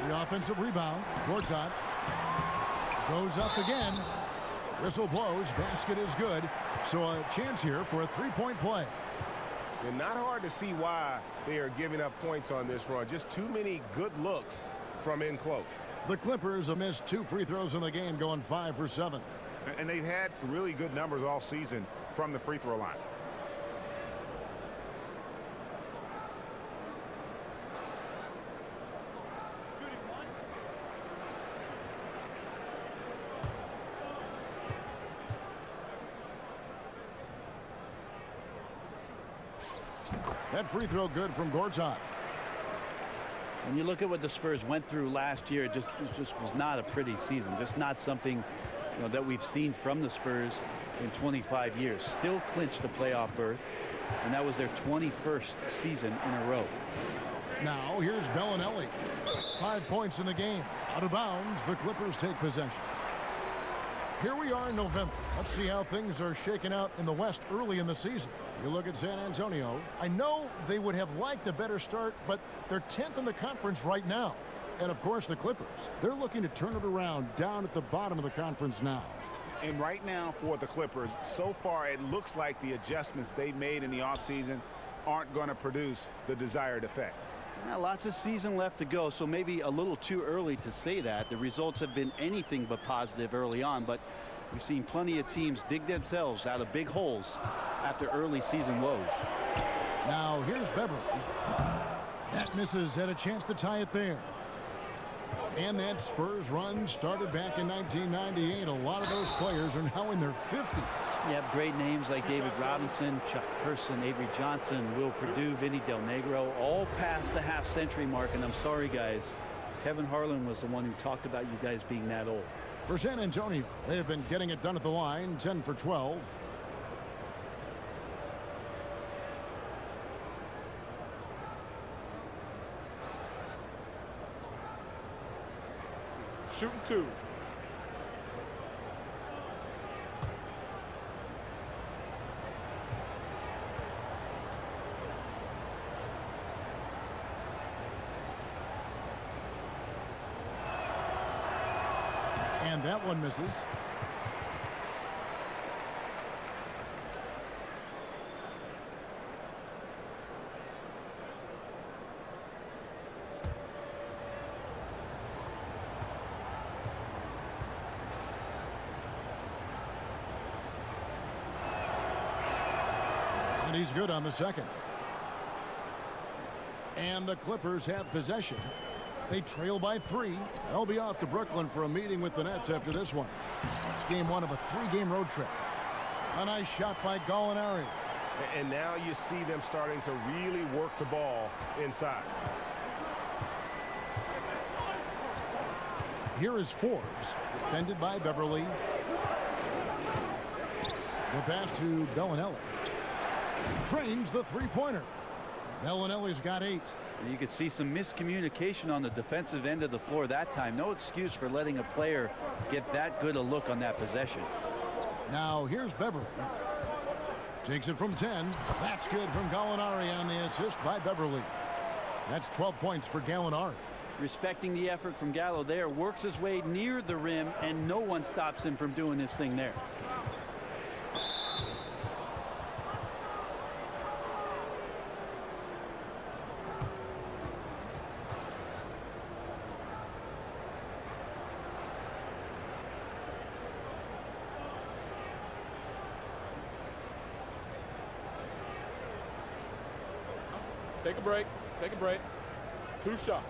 S6: The offensive rebound. Gortat goes up again. Whistle blows. Basket is good. So a chance here for a 3-point play.
S7: And not hard to see why they are giving up points on this run. Just too many good looks from in close.
S6: The Clippers have missed 2 free throws in the game, going 5 for 7.
S11: And they've had really good numbers all season from the free throw line.
S6: That free throw good from Gortat.
S9: When you look at what the Spurs went through last year, it just was not a pretty season. Just not something that we've seen from the Spurs in 25 years. Still clinched a playoff berth, and that was their 21st season in a row.
S6: Now here's Bellinelli. 5 points in the game. Out of bounds, the Clippers take possession. Here we are in November. Let's see how things are shaking out in the West early in the season. You look at San Antonio. I know they would have liked a better start, but they're 10th in the conference right now. And, of course, the Clippers. They're looking to turn it around down at the bottom of the conference now.
S11: And right now for the Clippers, so far it looks like the adjustments they made in the offseason aren't going to produce the desired effect.
S9: Now, lots of season left to go, so maybe a little too early to say that. The results have been anything but positive early on, but we've seen plenty of teams dig themselves out of big holes after early season woes.
S6: Now here's Beverley. That misses. Had a chance to tie it there. And that Spurs run started back in 1998. A lot of those players are now in their 50s.
S9: You have great names like David Robinson, Chuck Person, Avery Johnson, Will Perdue, Vinny Del Negro, all past the half-century mark. And I'm sorry, guys, Kevin Harlan was the one who talked about you guys being that old.
S6: For San Antonio, they have been getting it done at the line, 10 for 12.
S12: Shooting 2.
S6: And that one misses. And he's good on the second. And the Clippers have possession. They trail by 3. They'll be off to Brooklyn for a meeting with the Nets after this one. It's game 1 of a 3-game road trip. A nice shot by Gallinari.
S7: And now you see them starting to really work the ball inside.
S6: Here is Forbes, defended by Beverly. The pass to Bellinelli. Trains the three-pointer. Bellinelli's got 8.
S9: You could see some miscommunication on the defensive end of the floor that time. No excuse for letting a player get that good a look on that possession.
S6: Now here's Beverly. Takes it from 10. That's good from Gallinari on the assist by Beverly. That's 12 points for Gallinari.
S9: Respecting the effort from Gallo there. Works his way near the rim, and no one stops him from doing his thing there.
S12: Take a break. Take a break. 2 shots.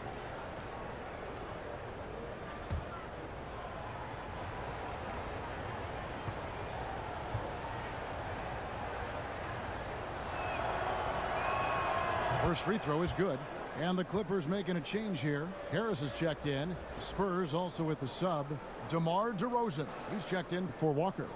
S6: First free throw is good. And the Clippers making a change here. Harris is checked in. Spurs also with the sub. DeMar DeRozan. He's checked in for Walker.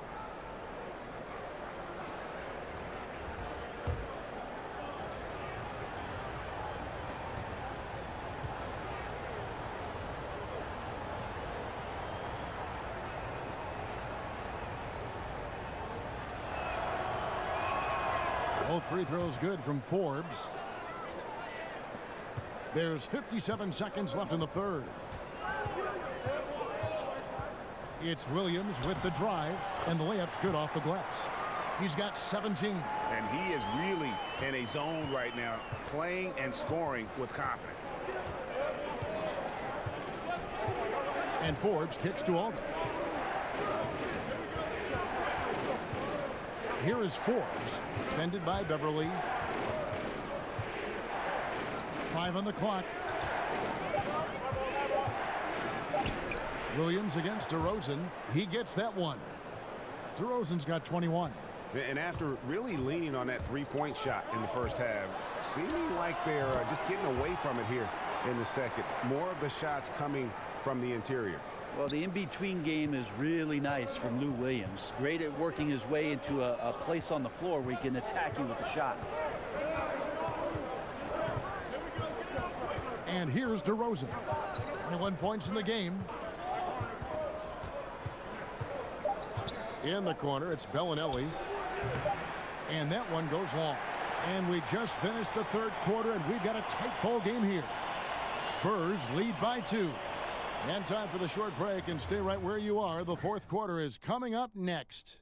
S6: Both free throws good from Forbes. There's 57 seconds left in the third. It's Williams with the drive, and the layup's good off the glass. He's got 17.
S11: And he is really in a zone right now, playing and scoring with confidence.
S6: And Forbes kicks to Aldridge. Here is Forbes, defended by Beverly. 5 on the clock. Williams against DeRozan. He gets that one. DeRozan's got 21.
S11: And after really leaning on that three-point shot in the first half, seeming like they're just getting away from it here in the second. More of the shots coming from the interior.
S9: Well, the in-between game is really nice from Lou Williams. Great at working his way into a place on the floor where he can attack you with a shot.
S6: And here's DeRozan. 21 points in the game. In the corner, it's Bellinelli. And that one goes long. And we just finished the third quarter, and we've got a tight ball game here. Spurs lead by 2. And time for the short break, and stay right where you are. The fourth quarter is coming up next.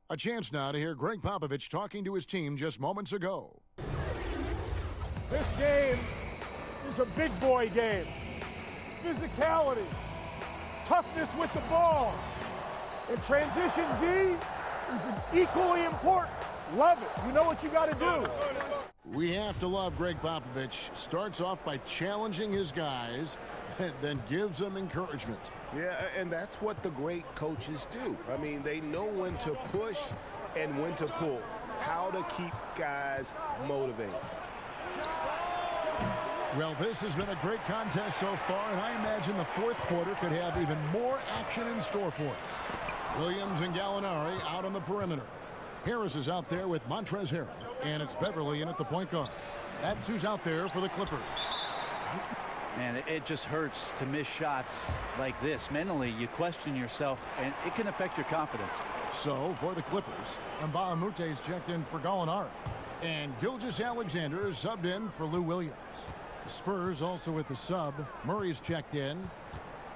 S6: A chance now to hear Greg Popovich talking to his team just moments ago.
S3: This game is a big boy game. Physicality, toughness with the ball, and transition D is equally important. Love it. You know what you got to do.
S6: We have to love Greg Popovich. Starts off by challenging his guys, and then gives them encouragement.
S11: Yeah, and that's what the great coaches do. I mean, they know when to push and when to pull, how to keep guys motivated.
S6: Well, this has been a great contest so far, and I imagine the fourth quarter could have even more action in store for us. Williams and Gallinari out on the perimeter. Harris is out there with Montrezl Harrell, and it's Beverly in at the point guard. That's who's out there for the Clippers.
S9: Man, it just hurts to miss shots like this. Mentally, you question yourself, and it can affect your confidence.
S6: So, for the Clippers, Mbah is checked in for Gallinari, and Gilgeous-Alexander is subbed in for Lou Williams. The Spurs also with the sub. Murray's checked in.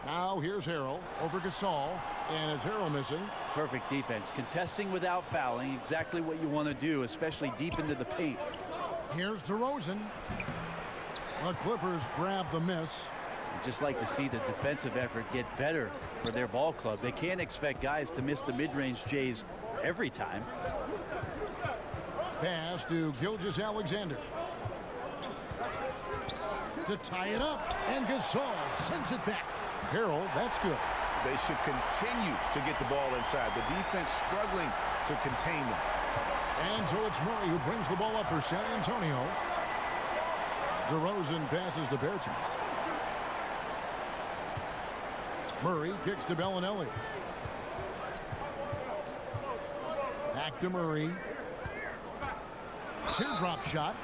S6: Now here's Harrell over Gasol, and it's Harrell missing.
S9: Perfect defense. Contesting without fouling, exactly what you want to do, especially deep into the paint.
S6: Here's DeRozan. The Clippers grab the miss.
S9: I'd just like to see the defensive effort get better for their ball club. They can't expect guys to miss the mid-range Jays every time.
S6: Pass to Gilgeous-Alexander. To tie it up, and Gasol sends it back. Harrell, that's good.
S11: They should continue to get the ball inside. The defense struggling to contain them.
S6: And so it's Murray who brings the ball up for San Antonio. DeRozan passes to Bertans. Murray kicks to Bellinelli. Back to Murray. Teardrop shot.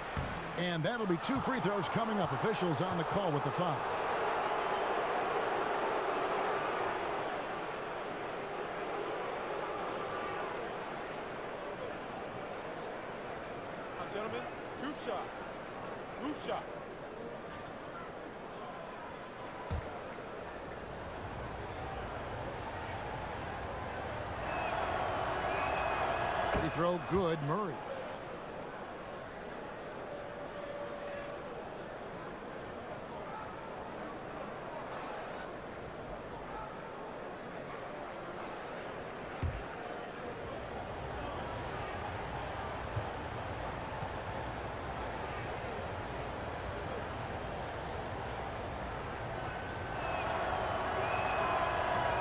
S6: And that'll be 2 free throws coming up. Officials on the call with the foul.
S3: Gentlemen, 2 shots. Loose shots.
S6: Free throw good, Murray.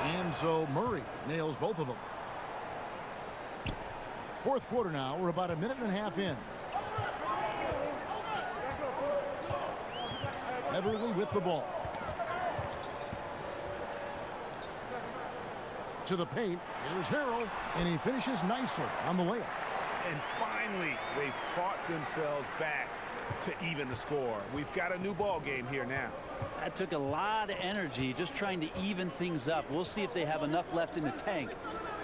S6: And so Murray nails both of them. Fourth quarter now. We're about a minute and a half in. Everly with the ball. To the paint. Here's Harrell. And he finishes nicely on the layup.
S11: And finally, they fought themselves back to even the score. We've got a new ball game here now.
S9: That took a lot of energy just trying to even things up. We'll see if they have enough left in the tank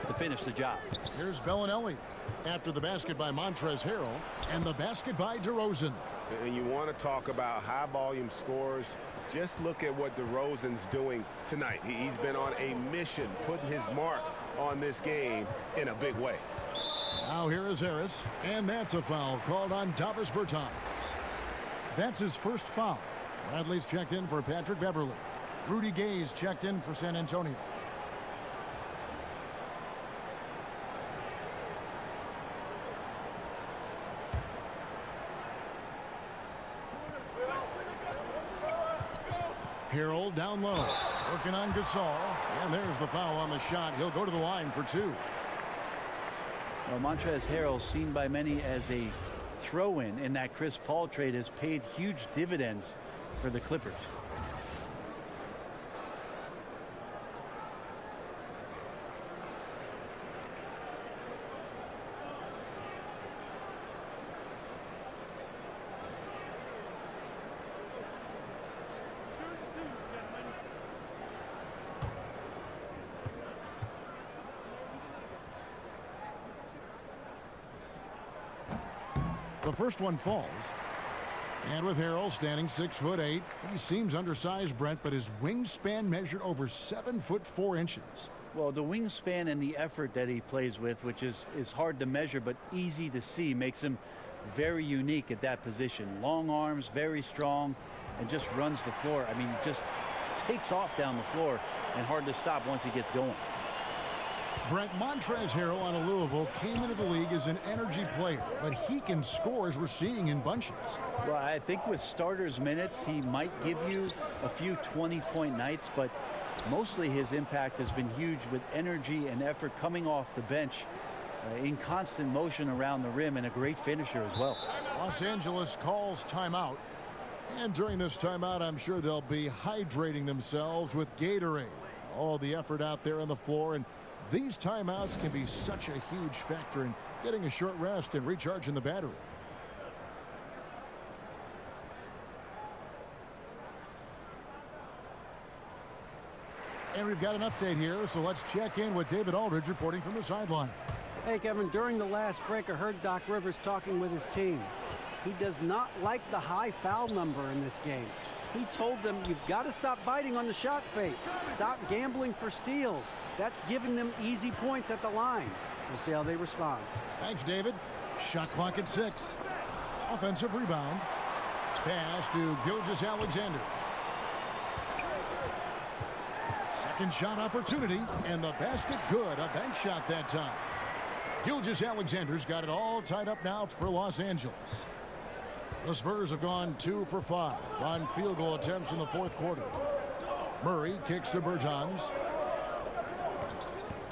S9: to finish the job.
S6: Here's Bellinelli after the basket by Montrezl Harrell and the basket by DeRozan.
S11: And you want to talk about high volume scores. Just look at what DeRozan's doing tonight. He's been on a mission, putting his mark on this game in a big way.
S6: Now here is Harris, and that's a foul called on Davis Bertans. That's his first foul. Bradley's checked in for Patrick Beverly. Rudy Gay's checked in for San Antonio. Harrell down low, working on Gasol, and there's the foul on the shot. He'll go to the line for 2.
S9: Well, Montrezl Harrell, seen by many as a throw-in in that Chris Paul trade, has paid huge dividends for the Clippers.
S6: The first one falls. And with Harrell standing 6'8", he seems undersized, Brent, but his wingspan measured over 7'4".
S9: Well, the wingspan and the effort that he plays with, which is hard to measure but easy to see, makes him very unique at that position. Long arms, very strong, and just runs the floor. I mean, just takes off down the floor and hard to stop once he gets going.
S6: Brent, Montrezl Harrell out of Louisville came into the league as an energy player, but he can score as we're seeing in bunches.
S9: Well, I think with starters minutes, he might give you a few 20-point nights, but mostly his impact has been huge with energy and effort coming off the bench in constant motion around the rim, and a great finisher as well.
S6: Los Angeles calls timeout. And during this timeout, I'm sure they'll be hydrating themselves with Gatorade. All the effort out there on the floor, and these timeouts can be such a huge factor in getting a short rest and recharging the battery. And we've got an update here, so let's check in with David Aldridge reporting from the sideline.
S8: Hey, Kevin, during the last break, I heard Doc Rivers talking with his team. He does not like the high foul number in this game. He told them, you've got to stop biting on the shot fake. Stop gambling for steals. That's giving them easy points at the line. We'll see how they respond.
S6: Thanks, David. Shot clock at 6. Offensive rebound. Pass to Gilgeous-Alexander. Second shot opportunity, and the basket good. A bank shot that time. Gilgeous-Alexander's got it all tied up now for Los Angeles. The Spurs have gone 2 for 5 on field goal attempts in the fourth quarter. Murray kicks to Bertans.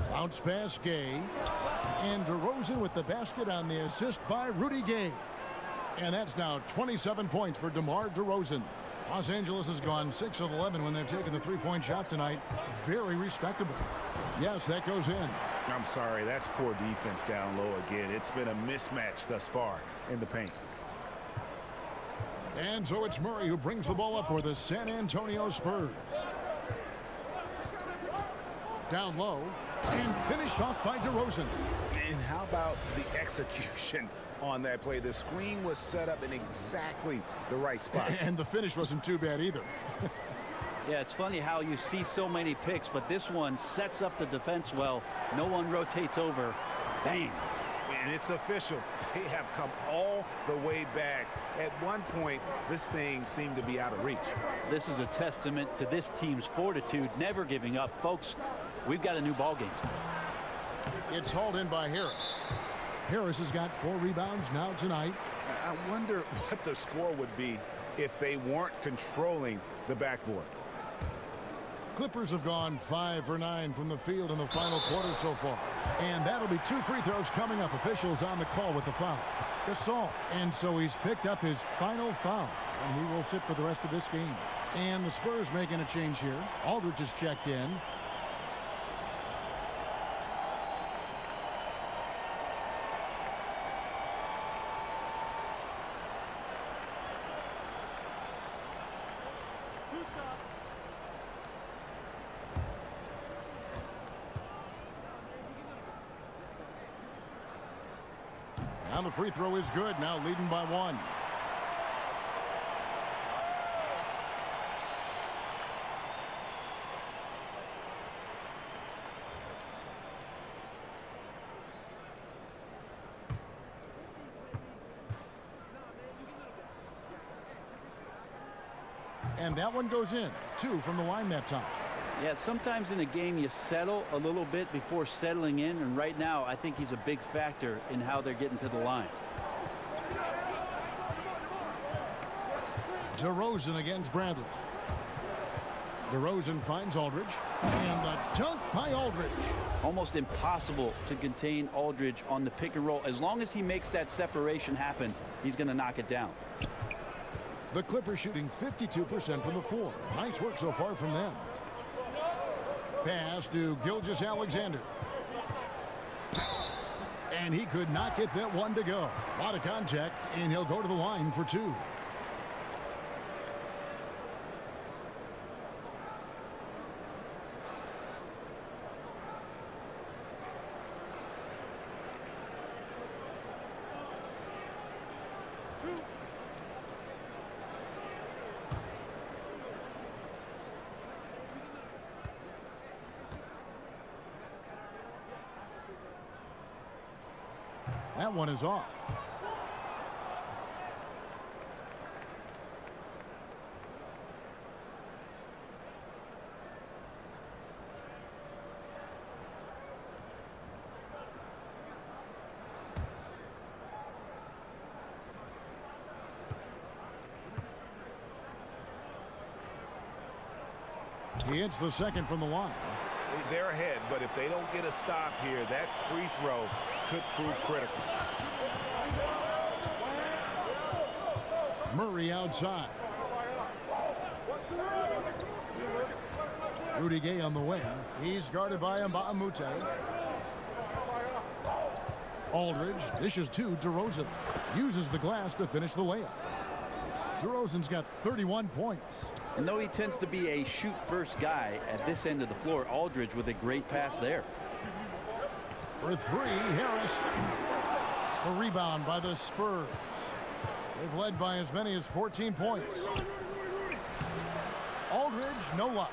S6: Bounce pass Gay. And DeRozan with the basket on the assist by Rudy Gay. And that's now 27 points for DeMar DeRozan. Los Angeles has gone 6 of 11 when they've taken the three-point shot tonight. Very respectable. Yes, that goes in.
S11: I'm sorry, that's poor defense down low again. It's been a mismatch thus far in the paint.
S6: And so it's Murray who brings the ball up for the San Antonio Spurs. Down low and finished off by DeRozan.
S11: And how about the execution on that play? The screen was set up in exactly the right spot.
S6: And the finish wasn't too bad either.
S9: Yeah, it's funny how you see so many picks, but this one sets up the defense well. No one rotates over. Bang.
S11: And it's official. They have come all the way back. At one point, this thing seemed to be out of reach.
S9: This is a testament to this team's fortitude, never giving up. Folks, we've got a new ball game.
S6: It's hauled in by Harris. Harris has got 4 rebounds now tonight.
S11: I wonder what the score would be if they weren't controlling the backboard.
S6: Clippers have gone 5 for 9 from the field in the final quarter so far. And that'll be 2 free throws coming up. Officials on the call with the foul. Gasol. And so he's picked up his final foul. And he will sit for the rest of this game. And the Spurs making a change here. Aldridge is checked in. And the free throw is good, now leading by 1. And that one goes in. 2 from the line that time.
S9: Yeah, sometimes in a game you settle a little bit before settling in, and right now I think he's a big factor in how they're getting to the line.
S6: DeRozan against Bradley. DeRozan finds Aldridge, and the dunk by Aldridge.
S9: Almost impossible to contain Aldridge on the pick and roll. As long as he makes that separation happen, he's going to knock it down.
S6: The Clippers shooting 52% from the floor. Nice work so far from them. Pass to Gilgeous-Alexander. And he could not get that one to go. A lot of contact, and he'll go to the line for 2. That one is off. He hits the second from the line.
S11: They're ahead, but if they don't get a stop here, that free throw could prove critical.
S6: Murray outside. Rudy Gay on the wing. He's guarded by Mbamute. Aldridge dishes to DeRozan. Uses the glass to finish the layup. DeRozan's got 31 points.
S9: And though he tends to be a shoot-first guy at this end of the floor, Aldridge with a great pass there.
S6: For 3, Harris. A rebound by the Spurs. They've led by as many as 14 points. Aldridge, no luck.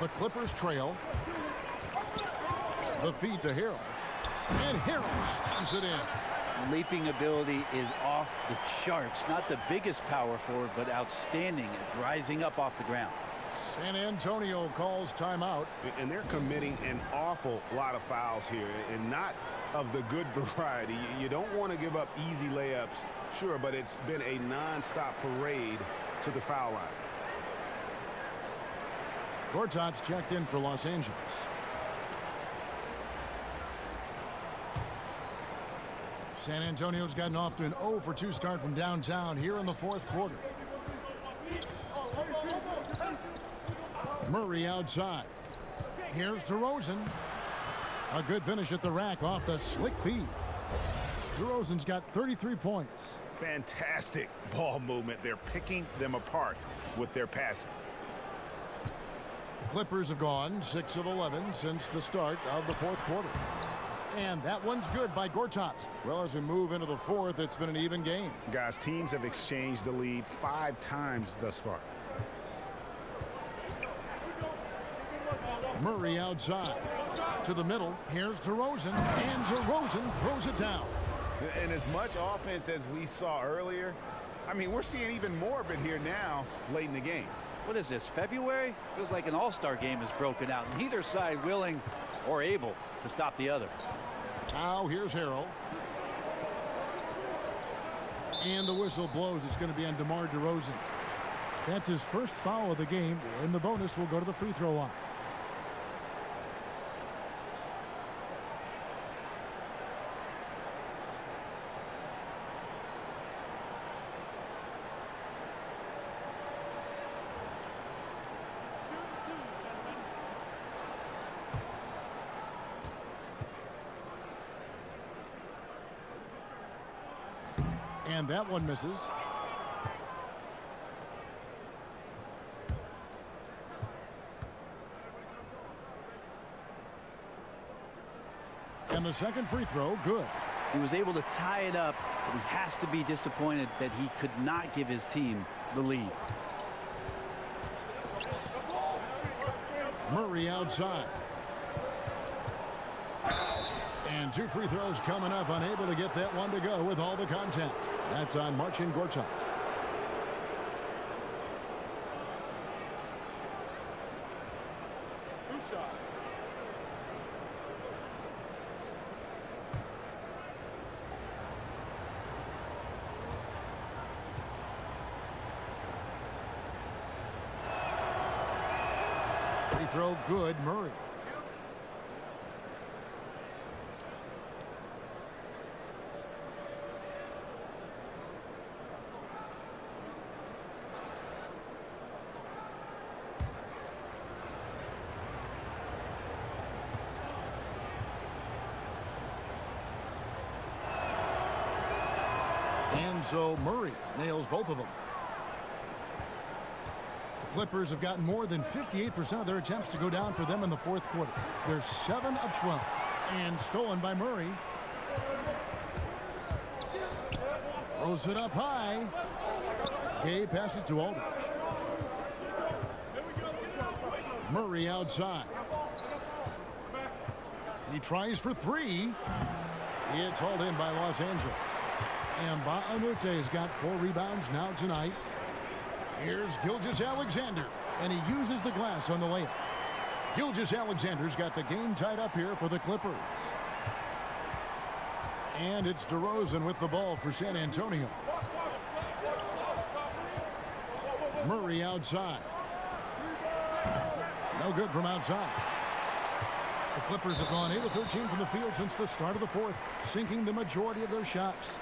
S6: The Clippers trail. The feed to Harrell. And Harrell slams it in.
S9: Leaping ability is off the charts. Not the biggest power forward, but outstanding at rising up off the ground.
S6: San Antonio calls timeout.
S11: And they're committing an awful lot of fouls here, and not of the good variety. You don't want to give up easy layups, sure, but it's been a non-stop parade to the foul line.
S6: Gortat's checked in for Los Angeles. San Antonio's gotten off to an 0 for 2 start from downtown here in the fourth quarter. Murray outside. Here's DeRozan. A good finish at the rack off the slick feed. DeRozan's got 33 points.
S11: Fantastic ball movement. They're picking them apart with their passing.
S6: The Clippers have gone 6 of 11 since the start of the fourth quarter. And that one's good by Gortat. Well, as we move into the fourth, it's been an even game.
S11: Guys, teams have exchanged the lead 5 times thus far.
S6: Murray outside to the middle. Here's DeRozan, and DeRozan throws it down.
S11: And as much offense as we saw earlier, I mean, we're seeing even more of it here now late in the game.
S9: What is this, February? Feels like an all-star game is broken out. Neither side willing or able to stop the other.
S6: Now here's Harrell. And the whistle blows. It's going to be on DeMar DeRozan. That's his first foul of the game, and the bonus will go to the free throw line. And that one misses. And the second free throw, good.
S9: He was able to tie it up, but he has to be disappointed that he could not give his team the lead.
S6: Murray outside. And 2 free throws coming up, unable to get that one to go with all the contact. That's on Marcin Gortat.
S12: Two shots.
S6: Free throw good, Murray. And so Murray nails both of them. The Clippers have gotten more than 58% of their attempts to go down for them in the fourth quarter. They're 7 of 12. And stolen by Murray. Throws it up high. Gay passes to Aldridge. Murray outside. He tries for 3. It's hauled in by Los Angeles. And Ba'amute has got 4 rebounds now tonight. Here's Gilgeous-Alexander, and he uses the glass on the layup. Gilgeous-Alexander's got the game tied up here for the Clippers. And it's DeRozan with the ball for San Antonio. Murray outside. No good from outside. The Clippers have gone 8 of 13 from the field since the start of the fourth, sinking the majority of their shots.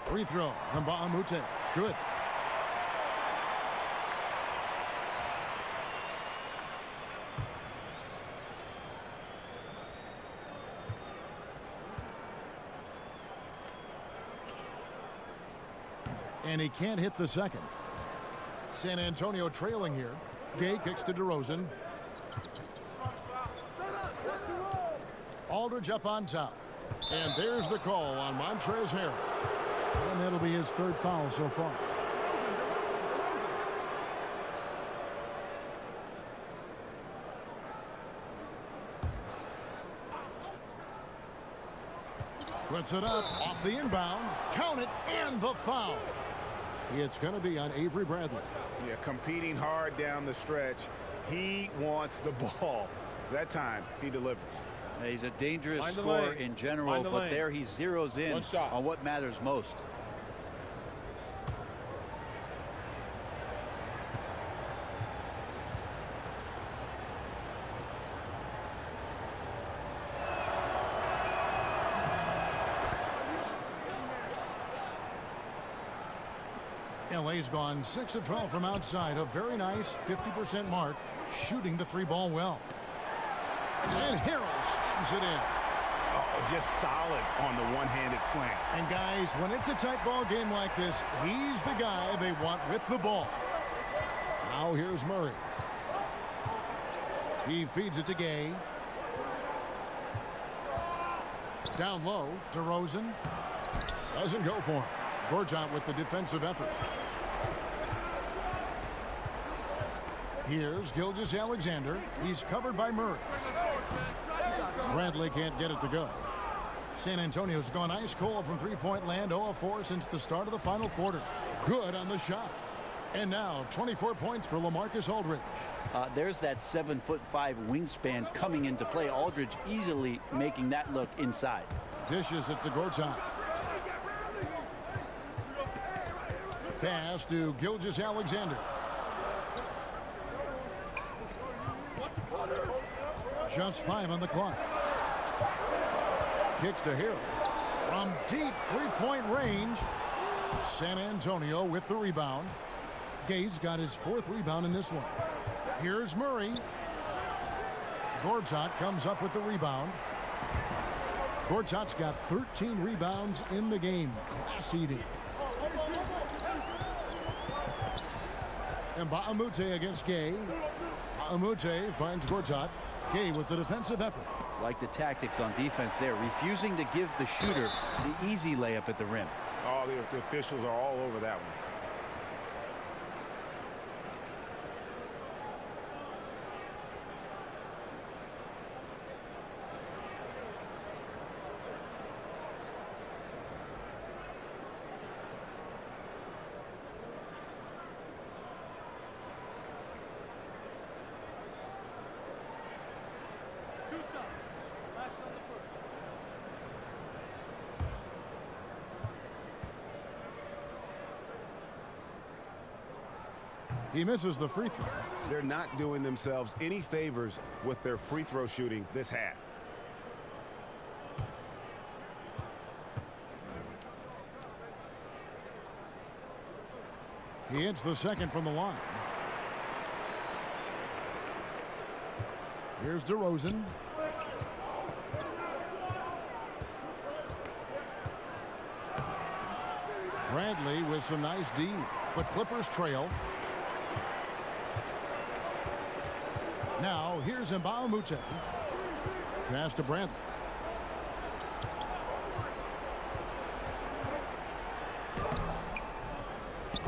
S6: Free throw from Ba'amute. Good. And he can't hit the second. San Antonio trailing here. Gay kicks to DeRozan. Aldridge up on top. And there's the call on Montrezl Harrell. And that'll be his third foul so far. Puts it up off the inbound. Count it, and the foul. It's going to be on Avery Bradley.
S11: Yeah, competing hard down the stretch. He wants the ball. That time, he delivers.
S9: He's a dangerous scorer in general, but there he zeroes in on what matters most.
S6: LA's gone 6 of 12 from outside. A very nice 50% mark, shooting the three ball well. And Harrell slams it in.
S11: Oh, just solid on the one-handed slam.
S6: And guys, when it's a tight ball game like this, he's the guy they want with the ball. Now here's Murray. He feeds it to Gay. Down low, DeRozan. Doesn't go for him. Gortat with the defensive effort. Here's Gilgeous-Alexander. He's covered by Murray. Bradley can't get it to go. San Antonio's gone ice cold from three-point land, 0 of 4 since the start of the final quarter. Good on the shot. And now 24 points for LaMarcus Aldridge.
S9: There's that 7'5" wingspan coming into play. Aldridge easily making that look inside.
S6: Dishes it to Gortat. Pass to Gilgeous-Alexander. Just 5 on the clock. Kicks to Harrell. From deep three-point range. San Antonio with the rebound. Gay's got his 4th rebound in this one. Here's Murray. Gortat comes up with the rebound. Gortat's got 13 rebounds in the game. Class eating. And Baamute against Gay. Baamute finds Gortat. Gay with the defensive effort.
S9: Like the tactics on defense there, refusing to give the shooter the easy layup at the rim.
S11: Oh, the officials are all over that one.
S6: He misses the free throw.
S11: They're not doing themselves any favors with their free throw shooting this half.
S6: He hits the second from the line. Here's DeRozan. Bradley with some nice D. The Clippers trail. Now here's Baamute. Pass to Bradley.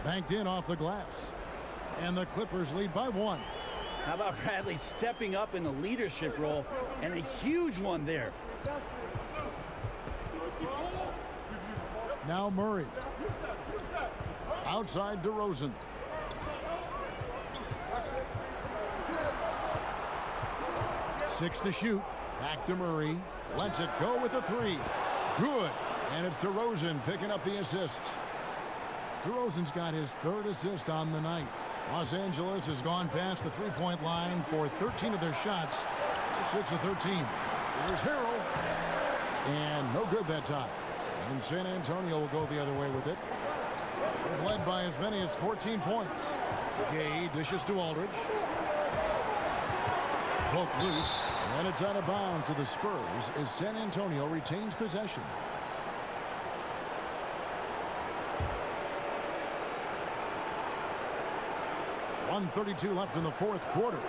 S6: Banked in off the glass. And the Clippers lead by 1.
S9: How about Bradley stepping up in the leadership role, and a huge one there.
S6: Now Murray. Outside DeRozan. Six to shoot. Back to Murray. Lets it go with a 3. Good. And it's DeRozan picking up the assists. DeRozan's got his 3rd assist on the night. Los Angeles has gone past the three-point line for 13 of their shots. 6 of 13. Here's Harrell. And no good that time. And San Antonio will go the other way with it. They've led by as many as 14 points. Gay dishes to Aldridge. Poked loose. And it's out of bounds to the Spurs as San Antonio retains possession. 1:32 left in the fourth quarter.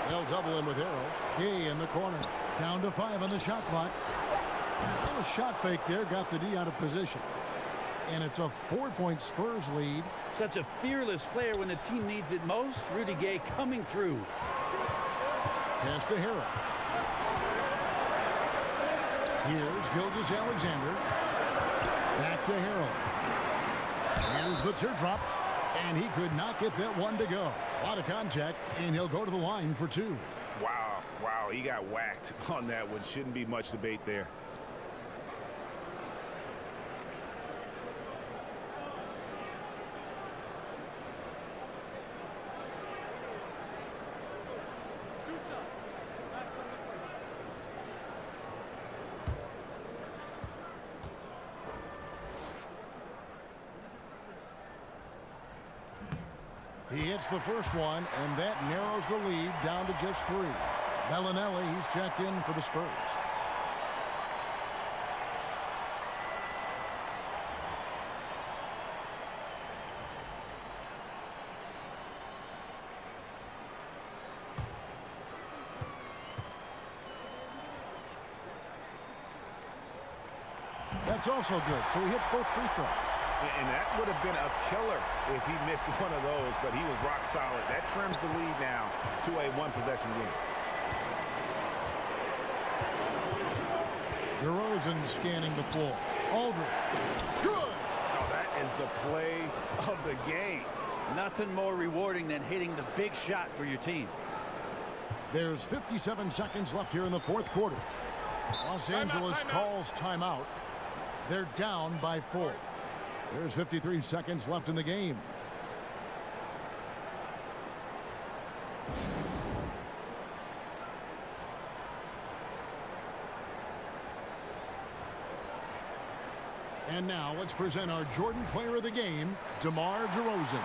S6: They'll double him with Harrell. Gay in the corner. Down to 5 on the shot clock. A little shot fake there. Got the D out of position. And it's a 4-point Spurs lead.
S9: Such a fearless player when the team needs it most. Rudy Gay coming through.
S6: Pass to Harrell. Here's Gilgeous-Alexander. Back to Harrell. Here's the teardrop. And he could not get that one to go. A lot of contact, and he'll go to the line for 2.
S11: Wow, he got whacked on that one. Shouldn't be much debate there.
S6: He hits the first one, and that narrows the lead down to just 3. Bellinelli, he's checked in for the Spurs. That's also good, so he hits both free throws.
S11: And that would have been a killer if he missed one of those, but he was rock solid. That trims the lead now to a 1-possession game.
S6: DeRozan scanning the floor. Aldridge. Good!
S11: Oh, that is the play of the game.
S9: Nothing more rewarding than hitting the big shot for your team.
S6: There's 57 seconds left here in the fourth quarter. Los Angeles calls timeout. They're down by 4. There's 53 seconds left in the game. And now let's present our Jordan Player of the Game, DeMar DeRozan.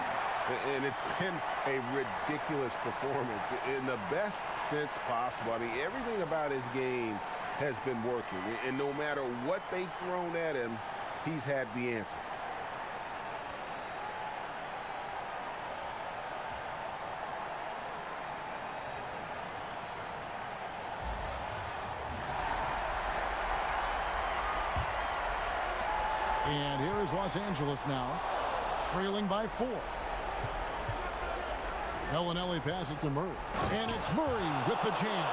S11: And it's been a ridiculous performance in the best sense possible. I mean, everything about his game has been working. And no matter what they've thrown at him, he's had the answer.
S6: And here is Los Angeles now, trailing by 4. Bellinelli passes to Murray. And it's Murray with the jam.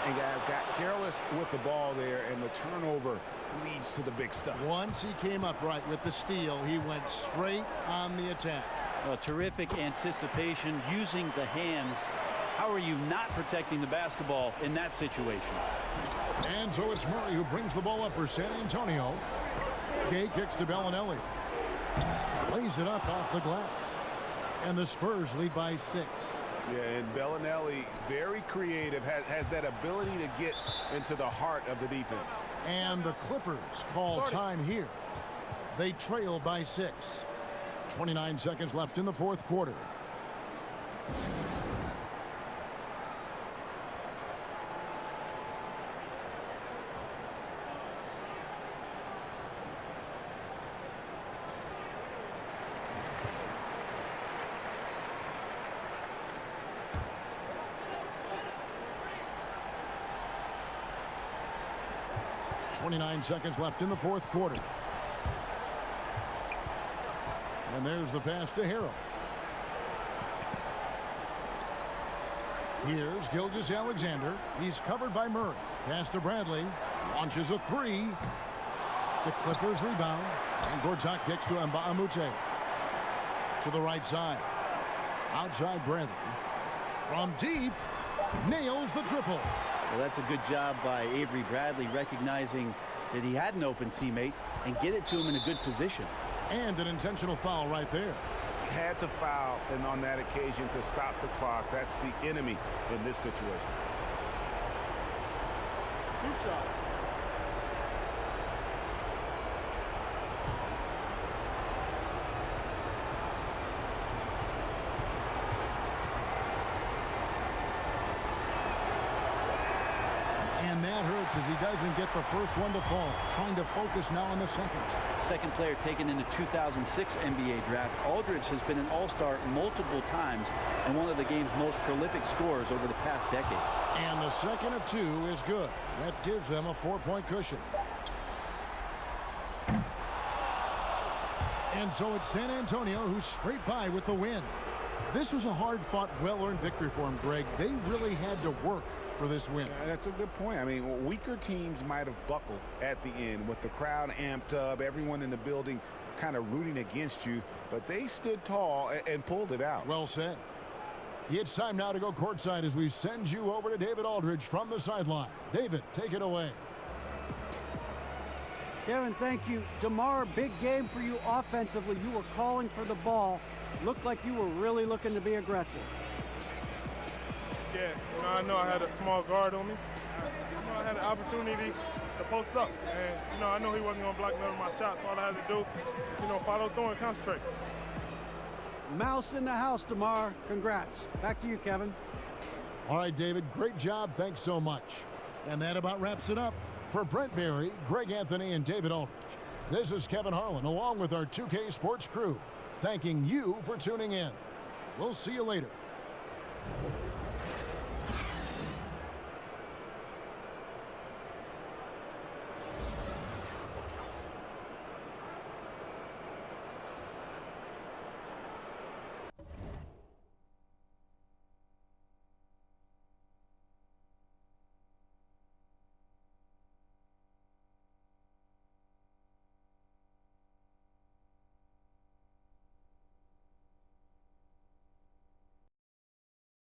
S11: And guys got careless with the ball there, and the turnover leads to the big stuff.
S6: Once he came up right with the steal, he went straight on the attack.
S9: Terrific anticipation using the hands. How are you not protecting the basketball in that situation?
S6: And so it's Murray who brings the ball up for San Antonio. Gay kicks to Bellinelli. Lays it up off the glass. And the Spurs lead by 6.
S11: Yeah, and Bellinelli, very creative, has that ability to get into the heart of the defense.
S6: And the Clippers call time here. They trail by 6. 29 seconds left in the fourth quarter. .29 seconds left in the fourth quarter. And there's the pass to Harrell. Here's Gilgeous-Alexander. He's covered by Murray. Pass to Bradley. Launches a 3. The Clippers rebound. And Gortat kicks to Mbamute. To the right side. Outside Bradley. From deep. Nails the triple.
S9: Well, that's a good job by Avery Bradley, recognizing that he had an open teammate and get it to him in a good position.
S6: And an intentional foul right there.
S11: Had to foul, and on that occasion to stop the clock. That's the enemy in this situation.
S12: 2 shots.
S6: And that hurt notes as he doesn't get the first one to fall. Trying to focus now on the second.
S9: Second player taken in the 2006 NBA draft. Aldridge has been an all-star multiple times and one of the game's most prolific scorers over the past decade.
S6: And the second of 2 is good. That gives them a 4-point cushion. And so it's San Antonio who scraped by with the win. This was a hard-fought, well-earned victory for them, Greg. They really had to work for this win.
S11: That's a good point. I mean, weaker teams might have buckled at the end with the crowd amped up, everyone in the building kind of rooting against you, but they stood tall and pulled it out.
S6: Well said. It's time now to go courtside as we send you over to David Aldridge from the sideline. David, take it away.
S8: Kevin, thank you. DeMar, big game for you offensively. You were calling for the ball. Looked like you were really looking to be aggressive.
S13: Yeah, I know I had a small guard on me. I had an opportunity to post up. And, I know he wasn't going to block none of my shots. All I had to do is, follow through and concentrate.
S8: Mouse in the house, DeMar. Congrats. Back to you, Kevin.
S6: All right, David, great job. Thanks so much. And that about wraps it up. For Brent Barry, Greg Anthony, and David Aldridge, this is Kevin Harlan along with our 2K Sports crew, thanking you for tuning in. We'll see you later.